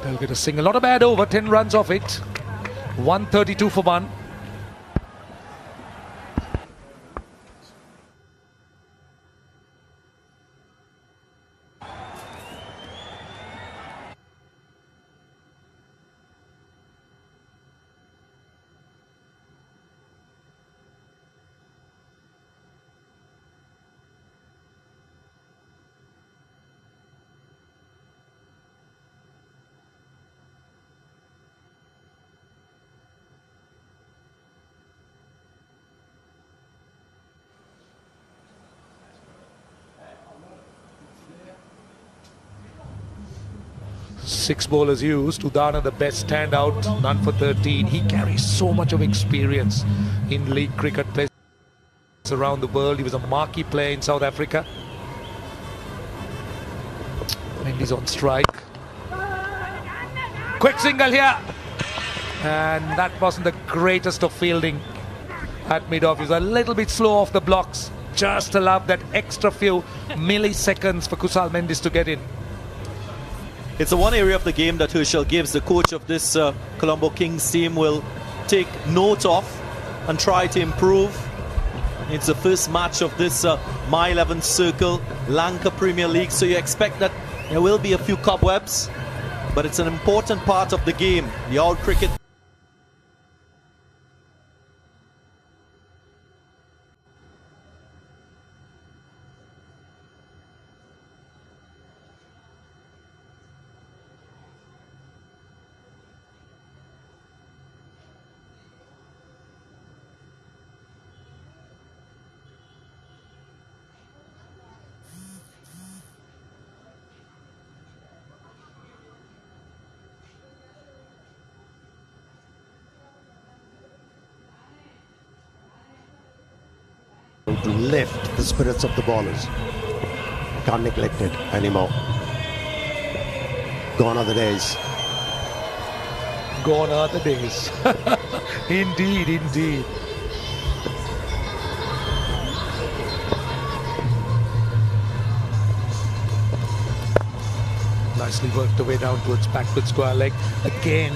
They'll get a single, not a bad over, 10 runs off it. 132 for 1. Six bowlers used. Udana the best standout, none for 13. He carries so much of experience in league cricket, plays around the world. He was a marquee player in South Africa. Mendy's on strike. Quick single here. And that wasn't the greatest of fielding at mid-off. He was a little bit slow off the blocks. Just allowed that extra few milliseconds for Kusal Mendis to get in. It's the one area of the game that Herschel Gibbs, the coach of this Colombo Kings team, will take note of and try to improve. It's the first match of this My 11 Circle Lanka Premier League, so you expect that there will be a few cobwebs, but it's an important part of the game, the old cricket. to lift the spirits of the bowlers. Can't neglect it anymore. Gone are the days. Gone are the days. Indeed, indeed. Nicely worked the way down towards backward square leg. Again,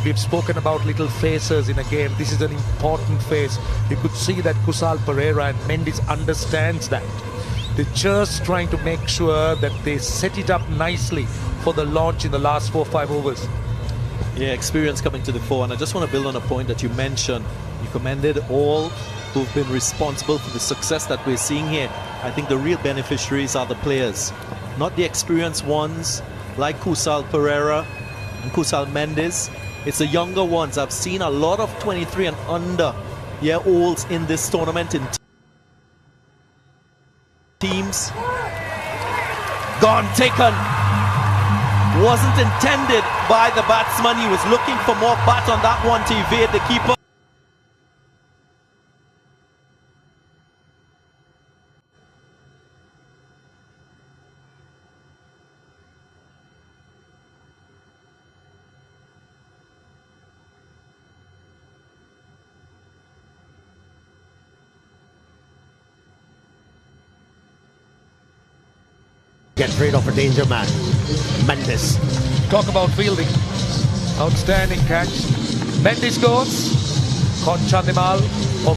we've spoken about little facers in a game. This is an important phase. You could see that Kusal Pereira and Mendes understands that. They're just trying to make sure that they set it up nicely for the launch in the last 4-5 overs. Yeah, experience coming to the fore. And I just want to build on a point that you mentioned. You commended all who've been responsible for the success that we're seeing here. I think the real beneficiaries are the players, not the experienced ones like Kusal Pereira and Kusal Mendes. It's the younger ones. I've seen a lot of 23 and under year olds in this tournament in teams. Gone, taken. Wasn't intended by the batsman. He was looking for more bat on that one to evade the keeper. Get rid of a danger man. Mendes. Talk about fielding. Outstanding catch. Mendes goes. Conchandimal.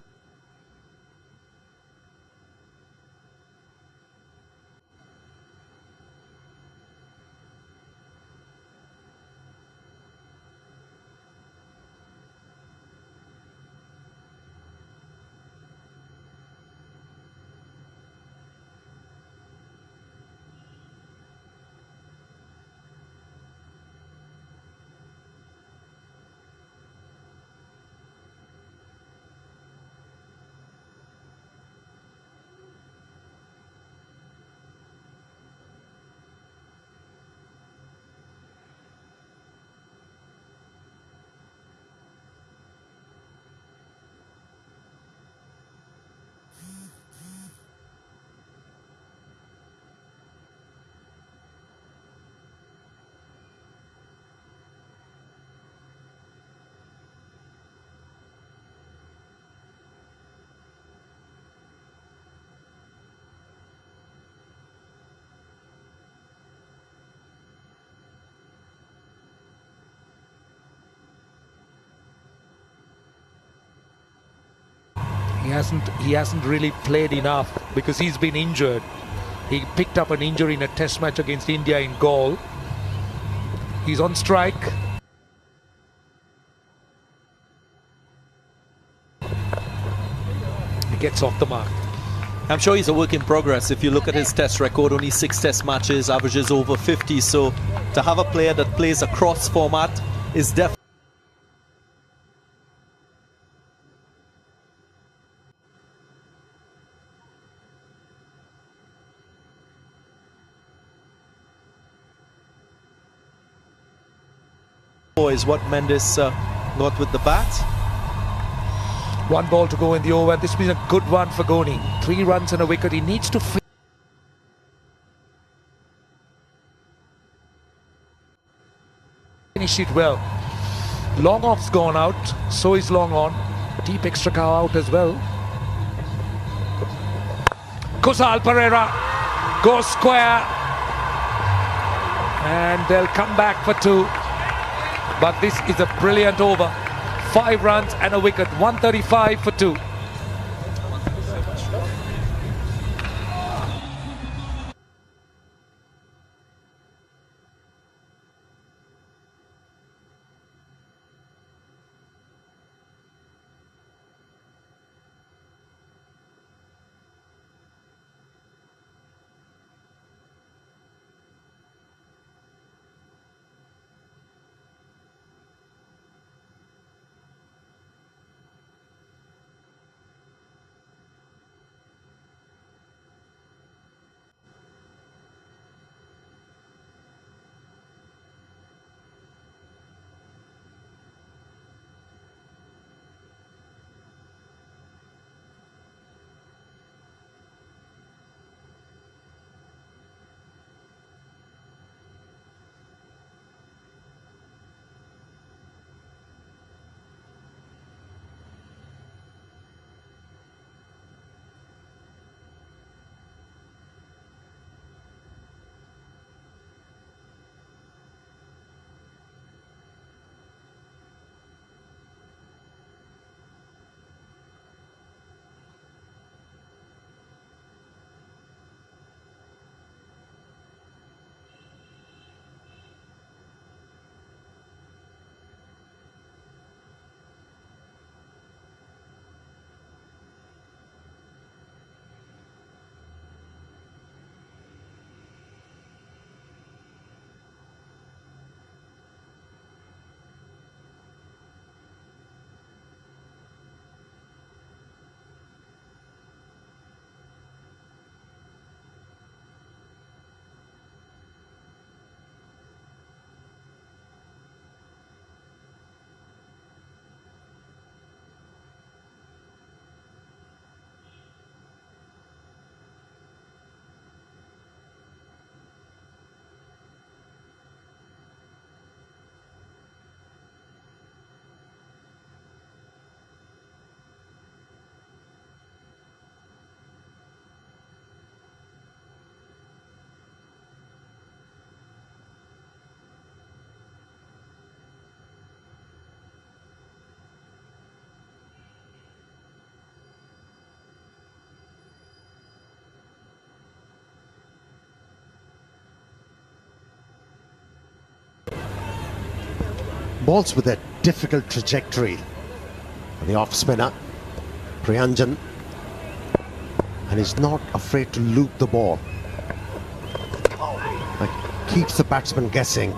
He hasn't really played enough because he's been injured. He picked up an injury in a test match against India in Galle. He's on strike. He gets off the mark. I'm sure he's a work in progress. If you look at his test record, only 6 test matches, averages over 50. So to have a player that plays across format is definitely is what Mendes got with the bat. 1 ball to go in the over. This has been a good one for Ghani. 3 runs and a wicket. He needs to finish it well. Long off's gone out. So is long on. Deep extra cow out as well. Kusal Pereira goes square. And they'll come back for 2. But this is a brilliant over. 5 runs and a wicket. 135 for 2. Balls with a difficult trajectory. And the off spinner, Priyanjan, and he's not afraid to loop the ball. Keeps the batsman guessing.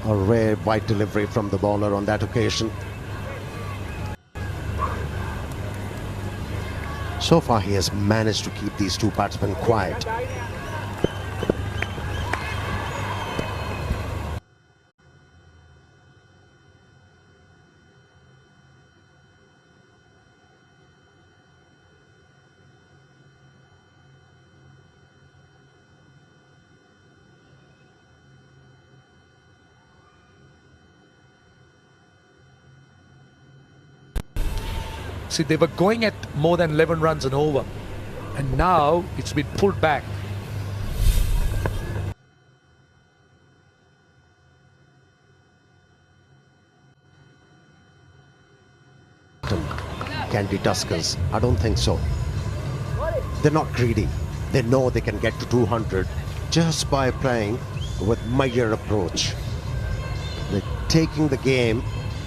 A rare wide delivery from the bowler on that occasion. So far he has managed to keep these two batsmen quiet. See, they were going at more than 11 runs an over, and now it's been pulled back. Kandy Tuskers, I don't think so. They're not greedy. They know they can get to 200 just by playing with measured approach. They're taking the game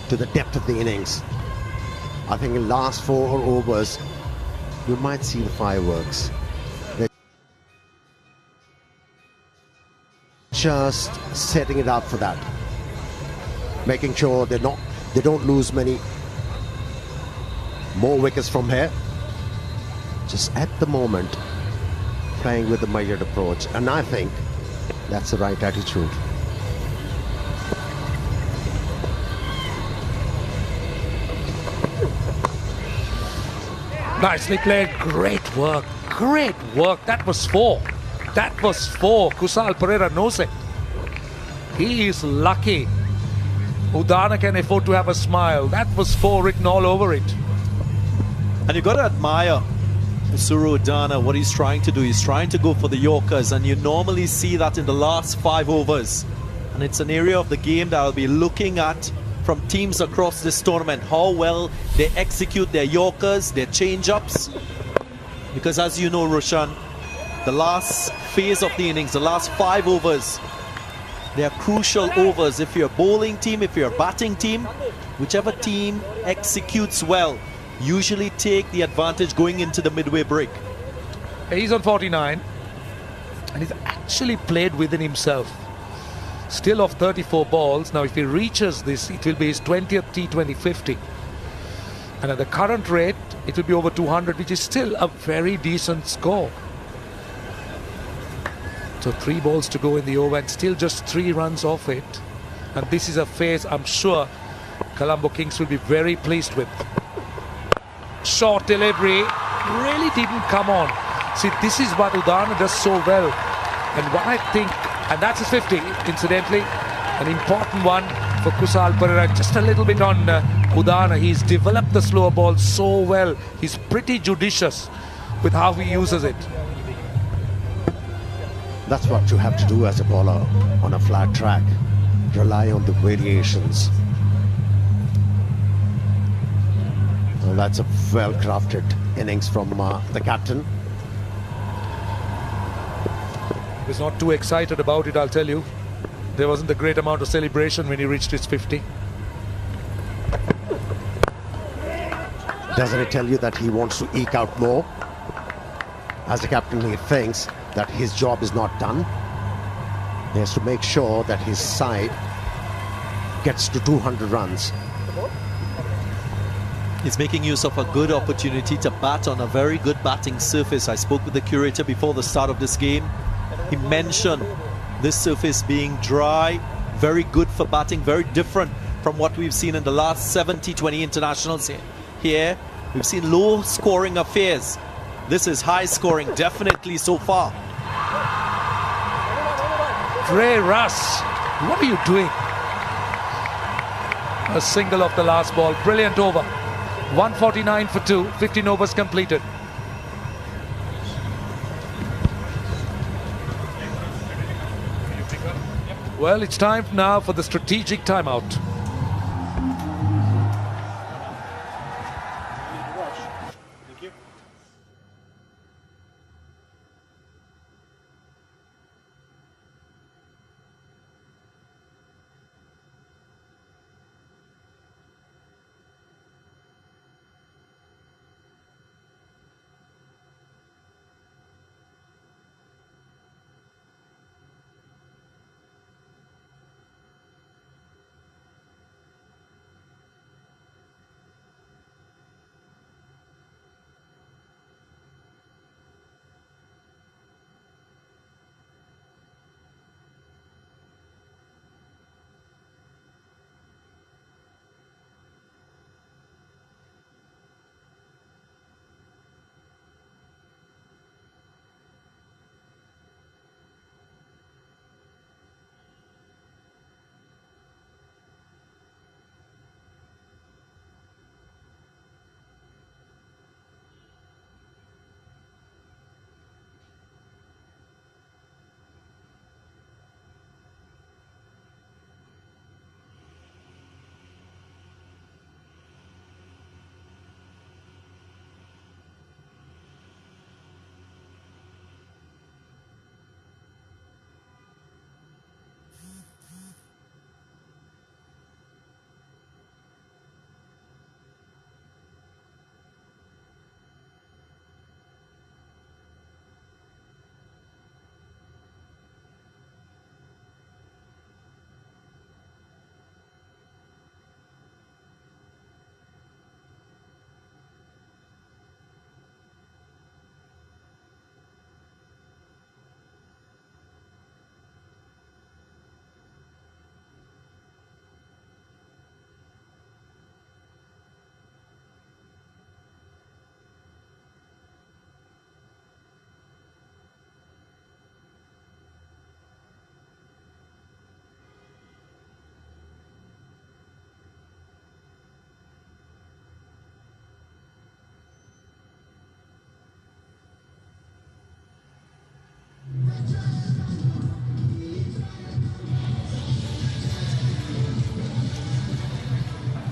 to the depth of the innings. I think in last 4 overs, you might see the fireworks. They're just setting it up for that, making sure they don't lose many more wickets from here. Just at the moment, playing with the measured approach, and I think that's the right attitude. Nicely played. Great work. Great work. That was 4. That was 4. Kusal Perera knows it. He is lucky. Udana can afford to have a smile. That was 4 written all over it. And you've got to admire Suru Udana, what he's trying to do. He's trying to go for the Yorkers, and you normally see that in the last 5 overs. And it's an area of the game that I'll be looking at from teams across this tournament, how well they execute their Yorkers, their change-ups. Because as you know, Roshan, the last phase of the innings, the last 5 overs, they are crucial overs. If you're a bowling team, if you're a batting team, whichever team executes well, usually take the advantage going into the midway break. He's on 49, and he's actually played within himself. Still off 34 balls. Now if he reaches this, it will be his 20th T20 50. And at the current rate, it will be over 200, which is still a very decent score. So 3 balls to go in the over, and still just 3 runs off it. And this is a phase I'm sure Colombo Kings will be very pleased with. Short delivery, really didn't come on. See, this is what Udana does so well. And what I think, and that's his 50, incidentally, an important one for Kusal Perera. Just a little bit on Udana. He's developed the slower ball so well. He's pretty judicious with how he uses it. That's what you have to do as a bowler on a flat track. Rely on the variations. Well, that's a well-crafted innings from the captain. He was not too excited about it, I'll tell you. There wasn't a great amount of celebration when he reached his 50. Doesn't it tell you that he wants to eke out more? As a captain, he thinks that his job is not done. He has to make sure that his side gets to 200 runs. He's making use of a good opportunity to bat on a very good batting surface. I spoke with the curator before the start of this game. He mentioned this surface being dry, very good for batting, very different from what we've seen in the last 70 T20 internationals here. We've seen low scoring affairs. This is high scoring, definitely so far. Trey Russ, what are you doing? A single off the last ball. Brilliant over. 149 for 2, 15 overs completed. Well, it's time now for the strategic timeout.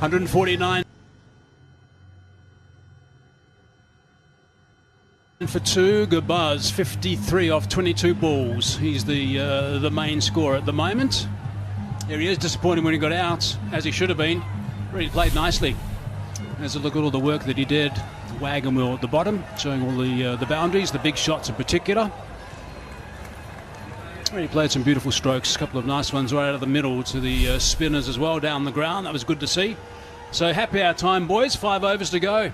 149 for two. Gabuz 53 off 22 balls. He's the main scorer at the moment. Here he is, disappointed when he got out, as he should have been. Really played nicely. As a look at all the work that he did. Wagon wheel at the bottom, showing all the boundaries, the big shots in particular. He played some beautiful strokes, a couple of nice ones right out of the middle to the spinners as well down the ground. That was good to see. So happy our time, boys. 5 overs to go.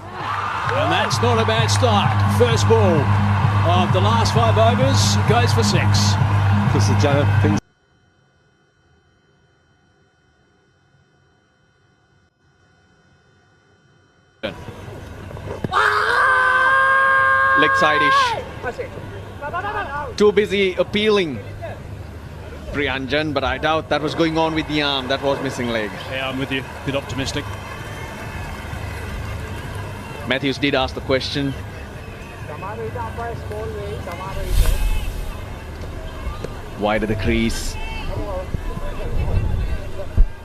And that's not a bad start. First ball of the last 5 overs goes for 6. Because the things. Leg side-ish. Too busy appealing Priyanjan, but I doubt that was going on with the arm. That was missing leg. Yeah, I'm with you. Bit optimistic. Matthews did ask the question. Wide of the crease.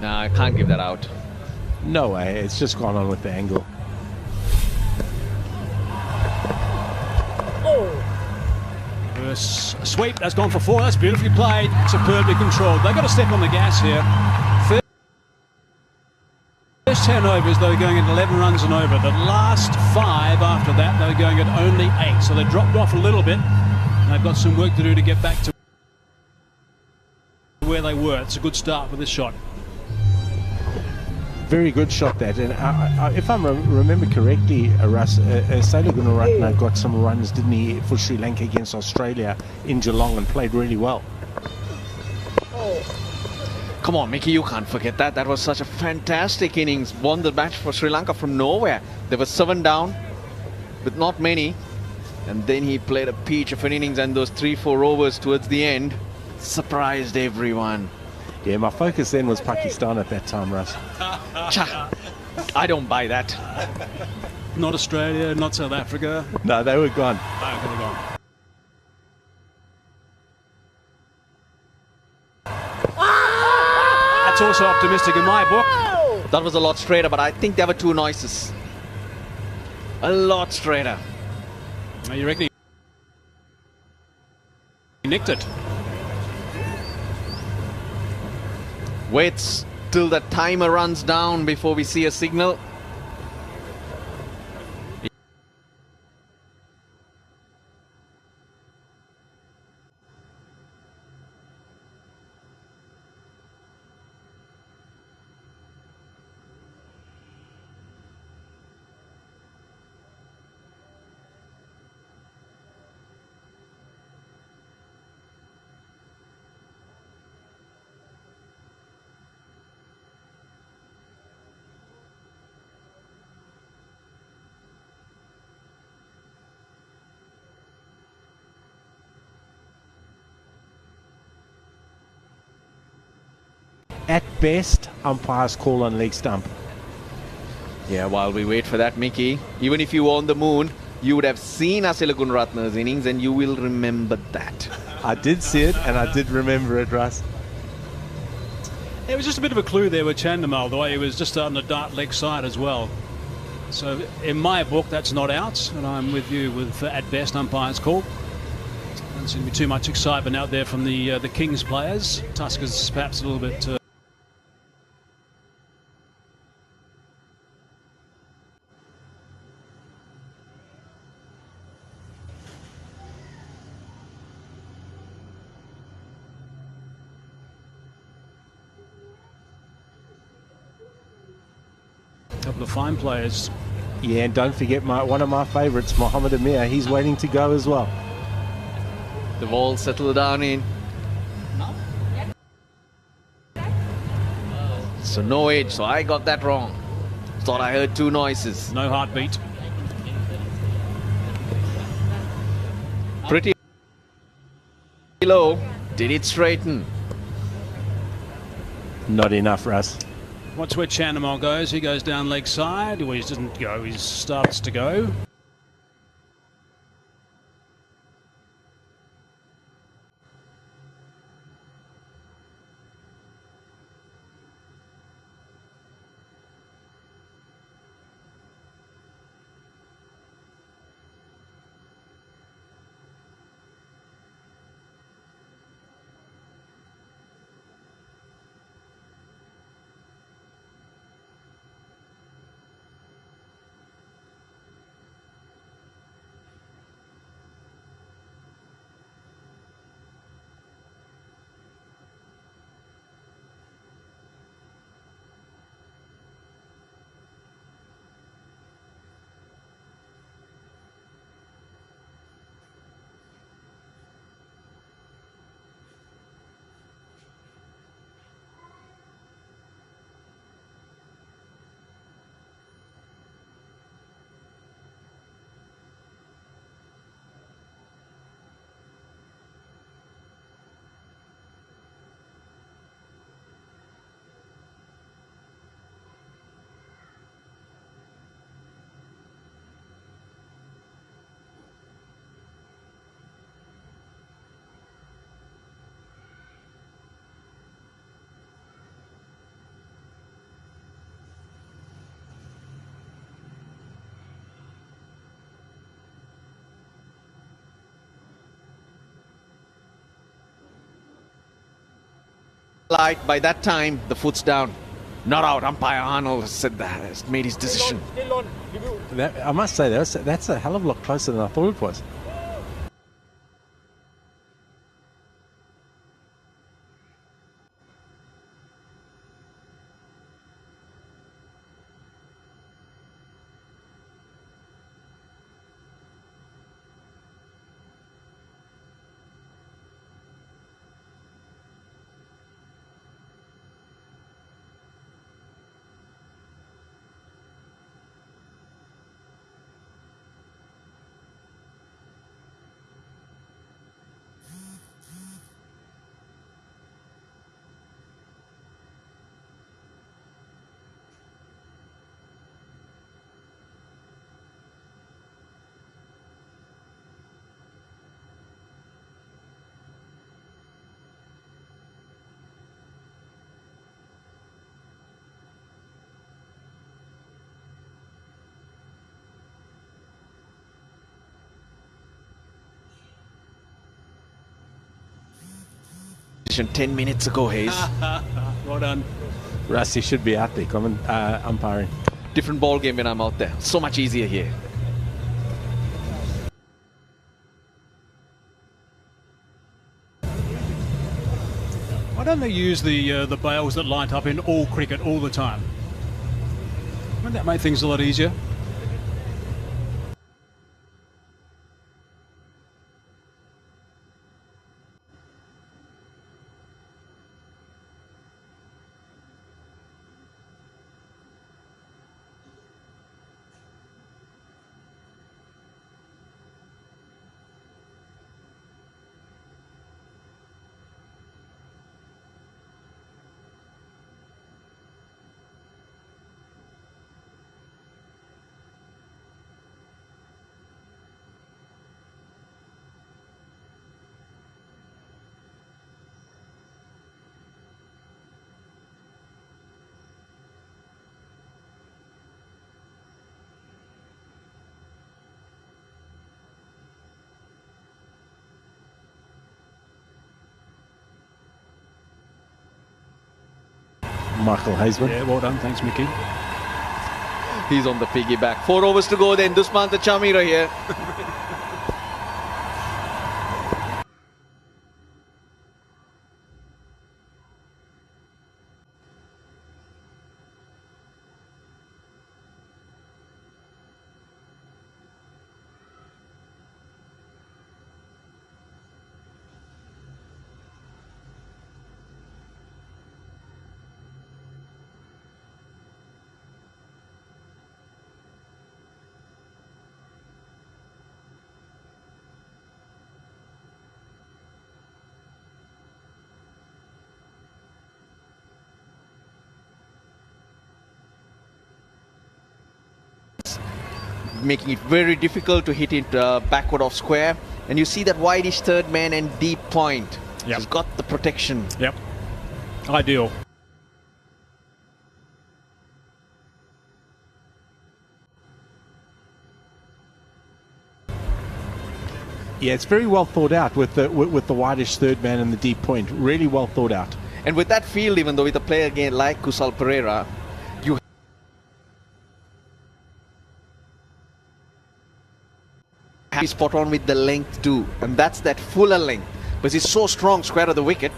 Nah, I can't give that out. No way, it's just gone on with the angle. Sweep, that's gone for 4. That's beautifully played, superbly controlled. They've got to step on the gas here. First 10 overs, they were going at 11 runs and over. The last 5 after that, they were going at only 8. So they dropped off a little bit. They've got some work to do to get back to where they were. It's a good start with this shot. Very good shot that, and if I remember correctly, Russ, Sailor Gunaratne got some runs, didn't he, for Sri Lanka against Australia in Geelong and played really well. Come on, Mickey, you can't forget that. That was such a fantastic innings. Won the match for Sri Lanka from nowhere. There were 7 down, with not many. And then he played a peach of an innings, and those 3-4 overs towards the end surprised everyone. Yeah, my focus then was Pakistan at that time, Russ. I don't buy that. Not Australia, not South Africa. No, they were gone. Oh, they were gone. That's also optimistic in my book. That was a lot straighter, but I think there were 2 noises. A lot straighter. You reckon he nicked it? Waits till the timer runs down before we see a signal. At best, umpires call on leg stump. Yeah, while we wait for that, Mickey, even if you were on the moon, you would have seen Asila Gunaratne's innings and you will remember that. I did see it and I did remember it, Russ. It was just a bit of a clue there with Chandimal, the way he was just starting to dart leg side as well. So in my book, that's not out, and I'm with you with at best umpires call. Doesn't seem to be too much excitement out there from the Kings players. Tuskers perhaps a little bit. Couple of fine players. Yeah, and don't forget one of my favourites, Mohammed Amir. He's waiting to go as well. The ball settled down in. So no edge, so I got that wrong. Thought I heard 2 noises. No heartbeat. Pretty low. Did it straighten? Not enough, Russ. Watch where Chandimal goes. He goes down leg side. Well, he doesn't go. He starts to go. Light, by that time, the foot's down. Not out. Umpire Arnold has said that, has made his decision. I must say, that's a hell of a lot closer than I thought it was. Decision 10 minutes ago, Hayes. Well done. Rusty should be out there, umpiring. Different ball game when I'm out there. So much easier here. Why don't they use the bails that light up in all cricket all the time? Wouldn't that make things a lot easier? Michael Hazeman. Yeah, well done. Thanks, Mickey. He's on the piggyback. 4 overs to go then. Dushmanta Chamira here. Making it very difficult to hit it backward of square. And you see that wideish third man and deep point. Yep. He's got the protection. Yep. Ideal. Yeah, it's very well thought out with the wideish third man and the deep point. Really well thought out. And with that field, even though with a player again like Kusal Pereira, you have to be spot on with the length too. And that's that fuller length. Because he's so strong square of the wicket.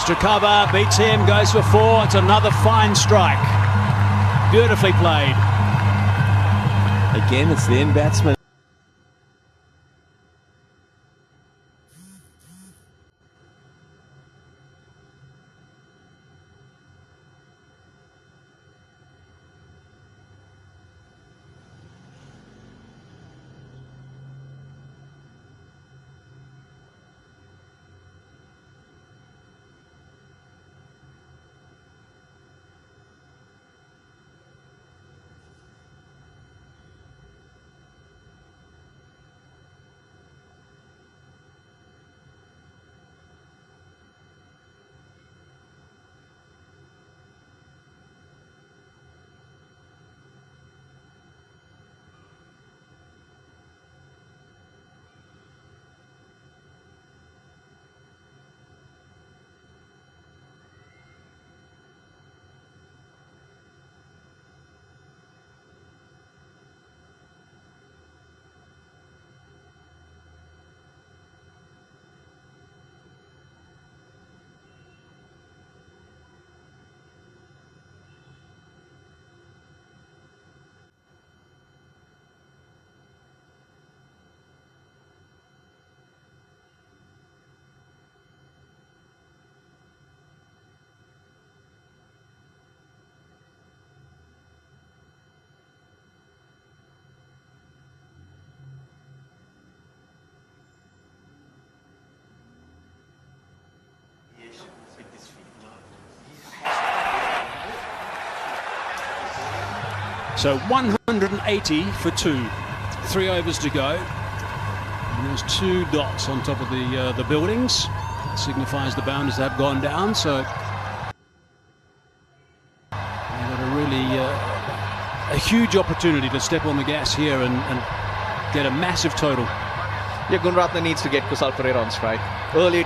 Extra cover, beats him, goes for 4. It's another fine strike. Beautifully played. Again, it's the end batsman. So 180 for 2. 3 overs to go. And there's 2 dots on top of the buildings. That signifies the boundaries have gone down. So they've got a really a huge opportunity to step on the gas here and get a massive total. Yeah, Gunratna needs to get Kusal Perera on strike. Early.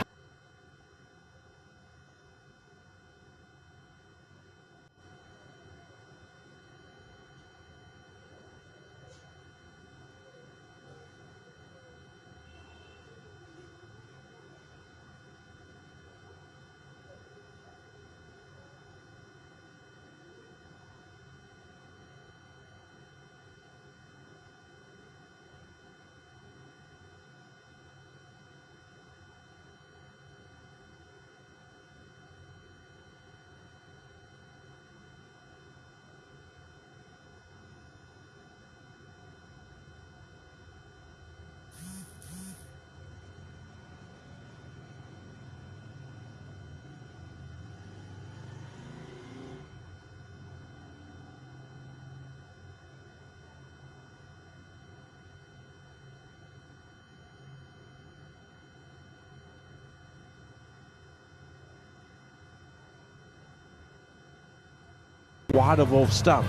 Wide of off stump,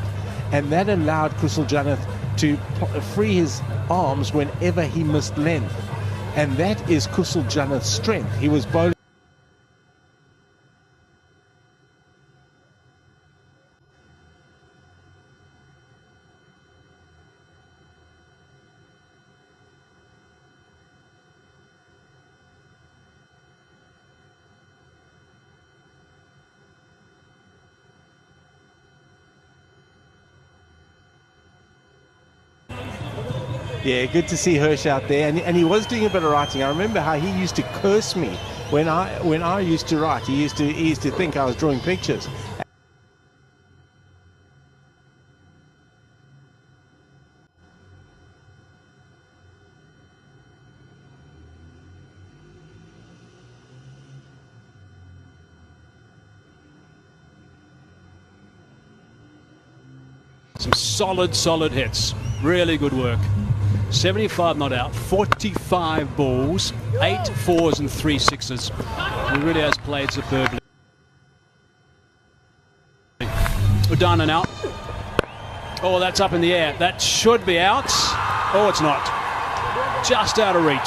and that allowed Kusal Janeth to free his arms whenever he missed length, and that is Kusal Janeth's strength. He was bowling Yeah, good to see Hirsch out there, and he was doing a bit of writing. I remember how he used to curse me when I used to write. He used to think I was drawing pictures. Some solid hits. Really good work. 75 not out, 45 balls, 8 4s and 3 6s. He really has played superbly. Done and out. Oh, that's up in the air. That should be out. Oh, it's not. Just out of reach.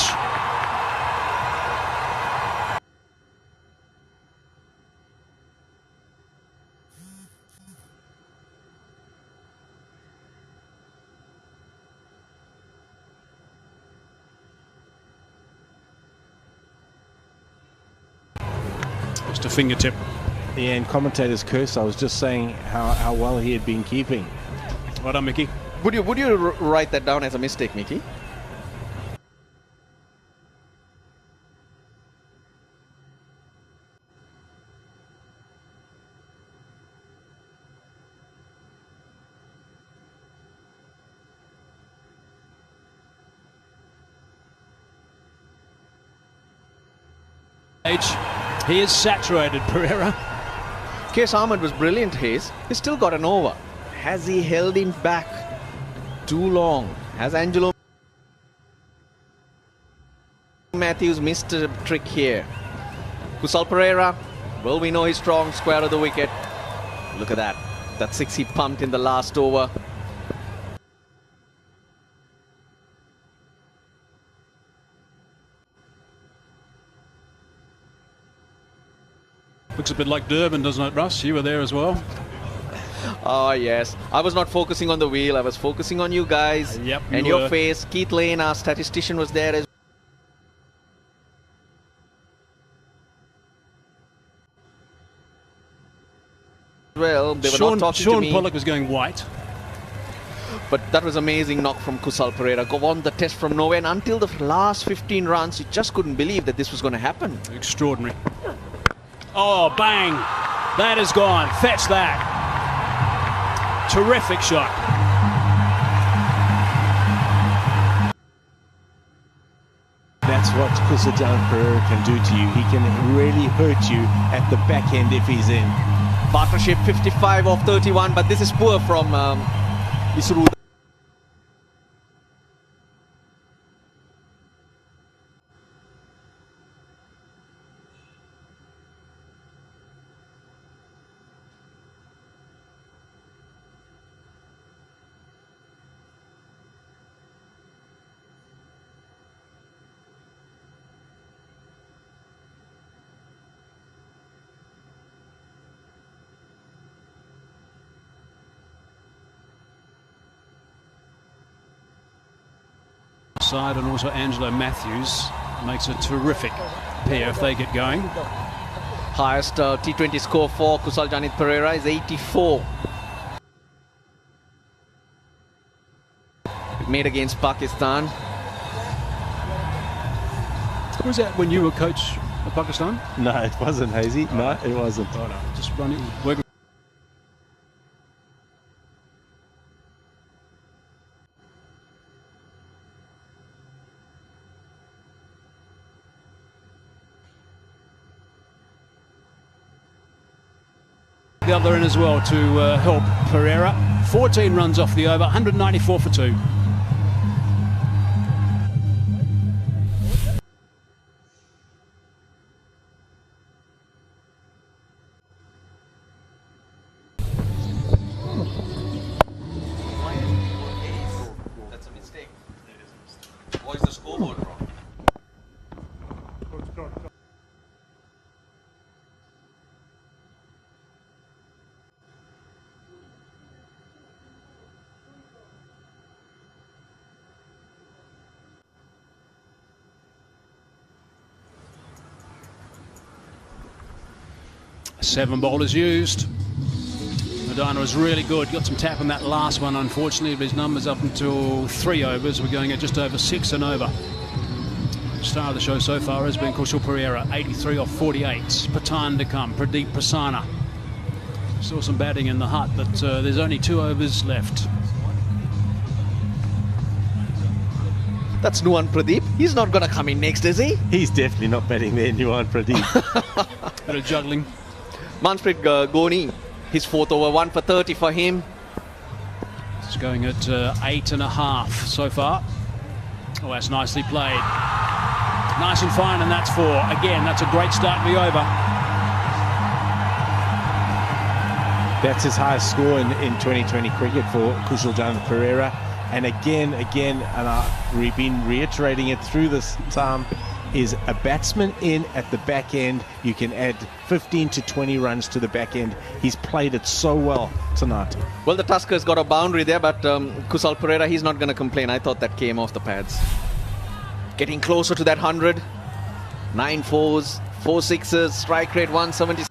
just a fingertip. Yeah, and commentators curse. I was just saying how well he had been keeping. Well done, Mickey. Would you write that down as a mistake, Mickey? He is saturated, Pereira. Case Ahmed was brilliant, Hayes. He's still got an over. Has he held him back too long? Has Angelo Matthews missed a trick here? Kusal Pereira, well, we know he's strong, square of the wicket. Look at that. That six he pumped in the last over. Looks a bit like Durban, doesn't it, Russ? You were there as well. Oh, yes. I was not focusing on the wheel. I was focusing on you guys. Yep, and you your were. face. Keith Lane, our statistician, was there as well. They were not talking to me. Sean Pollock was going white. But that was amazing knock from Kusal Pereira. Go on the test from nowhere. And until the last 15 runs, you just couldn't believe that this was going to happen. Extraordinary. Oh, bang. That is gone. Fetch that. Terrific shot. That's what Kusal Pereira can do to you. He can really hurt you at the back end if he's in. Partnership 55 off 31, but this is poor from Isuru. Side, and also Angelo Matthews makes a terrific pair if they get going. Highest T20 score for Kusal Janit Pereira is 84. Made against Pakistan. Was that when you were coach of Pakistan? No, it wasn't, Hazy. No, it wasn't. Oh, no. Just running, working. The other end as well to help Pereira. 14 runs off the over, 194 for 2. That's a mistake. Why is the scoreboard wrong? Seven bowlers used. Medina was really good. Got some tap on that last one, unfortunately, but his numbers up until 3 overs. We're going at just over 6 and over. Star of the show so far has been Kusal Pereira, 83 off 48. Patan to come, Pradeep Prasanna. Still some batting in the hut, but there's only 2 overs left. That's Nuwan Pradeep. He's not going to come in next, is he? He's definitely not batting there, Nuwan Pradeep. Bit of juggling. Manpreet Goni, his 4th over, 1 for 30 for him. It's going at 8.5 so far. Oh, that's nicely played. Nice and fine, and that's 4. Again, that's a great start to the over. That's his highest score in 2020 cricket for Kusal Janit Pereira. And again, and we've been reiterating it through this time, is a batsman in at the back end. You can add 15 to 20 runs to the back end. He's played it so well tonight. Well, the Tuskers got a boundary there, but Kusal Pereira, he's not going to complain. I thought that came off the pads. Getting closer to that 100. 9 fours, 4 sixes, strike rate 170.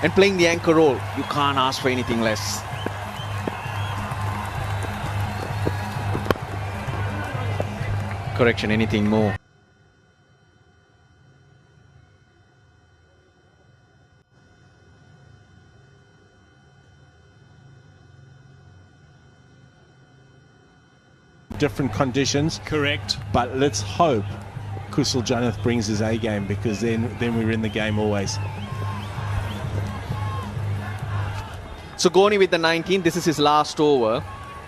And playing the anchor role, you can't ask for anything less. Correction, anything more. Different conditions. Correct. But let's hope Kusal Janath brings his A game, because then we're in the game always. So Goni with the 19, this is his last over.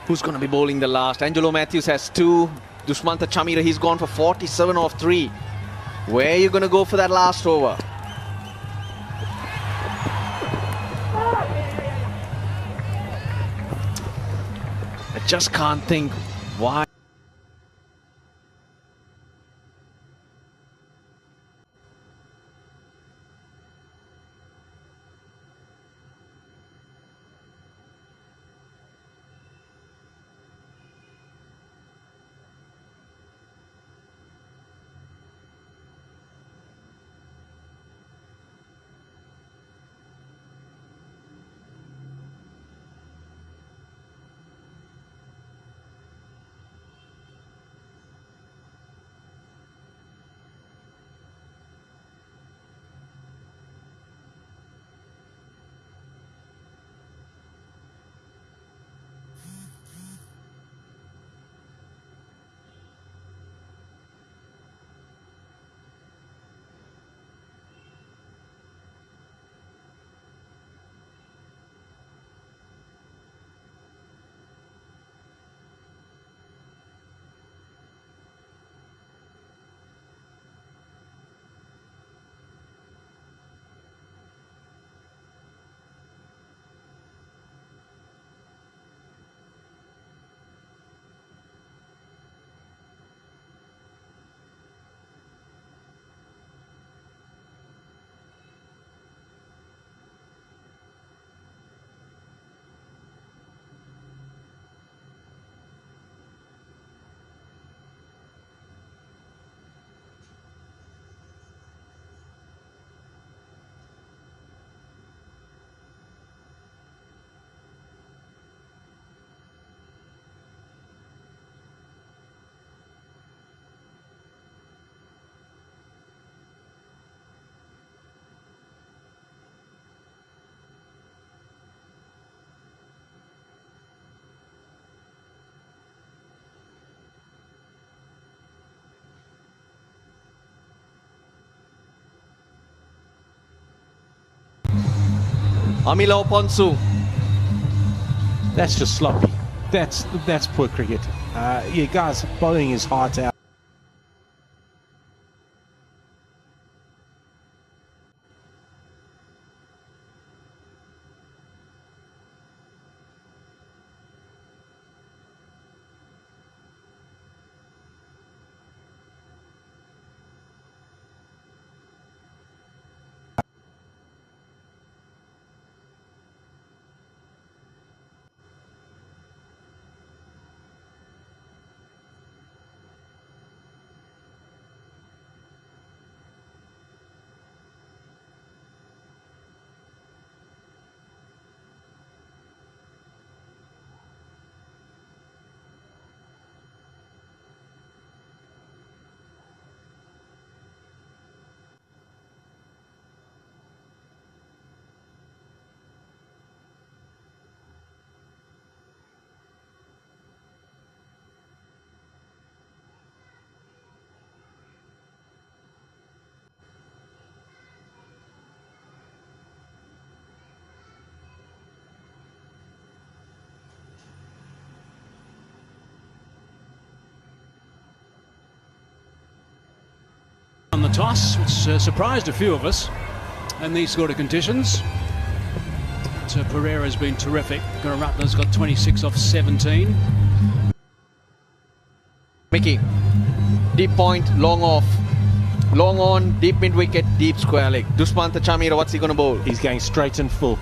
Who's going to be bowling the last? Angelo Matthews has 2. Dushmantha Chamira, he's gone for 47 off 3. Where are you going to go for that last over? I just can't think why. Amila Oponsu. That's just sloppy. That's poor cricket. Yeah, guys, bowling his heart out. On the toss, which surprised a few of us in these sort of conditions. So Pereira's been terrific. Garatla's got 26 off 17. Mickey, deep point, long off. Long on, deep mid wicket, deep square leg. Dushmantha Chamira, what's he going to bowl? He's going straight and full.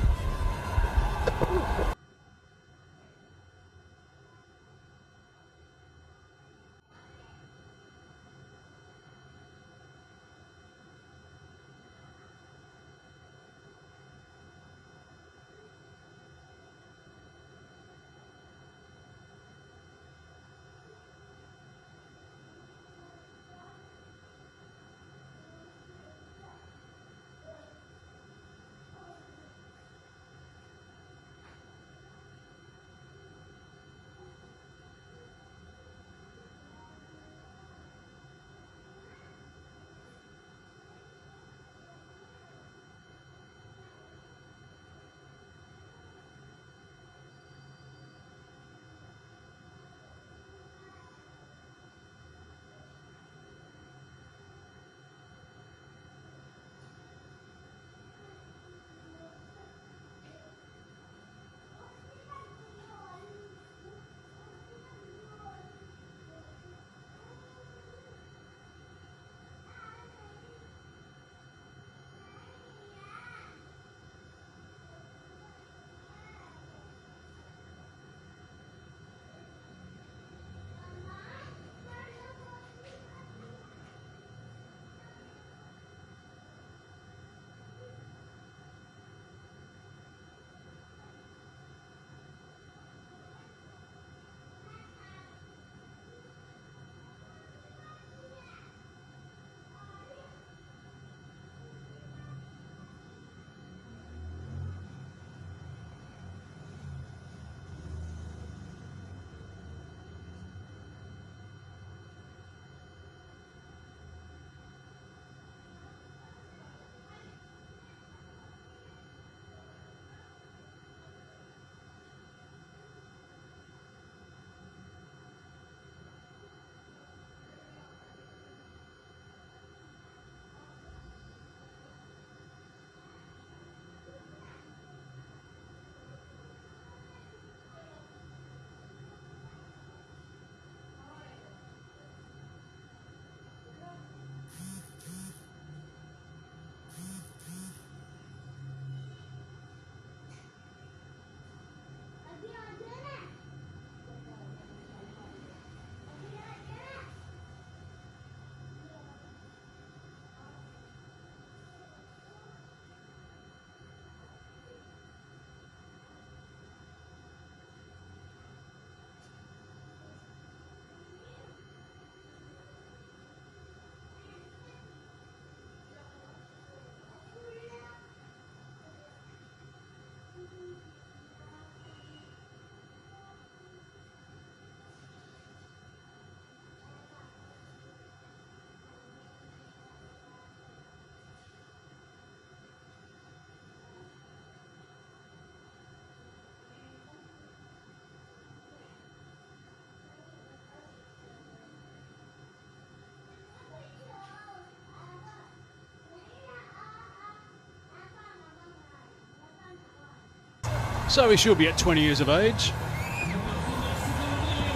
So he should be at 20 years of age.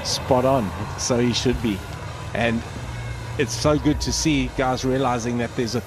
Spot on. So he should be. And it's so good to see guys realizing that there's a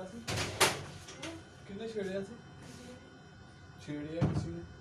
छेड़िया से कितने छेड़िया से छेड़िया किसी ने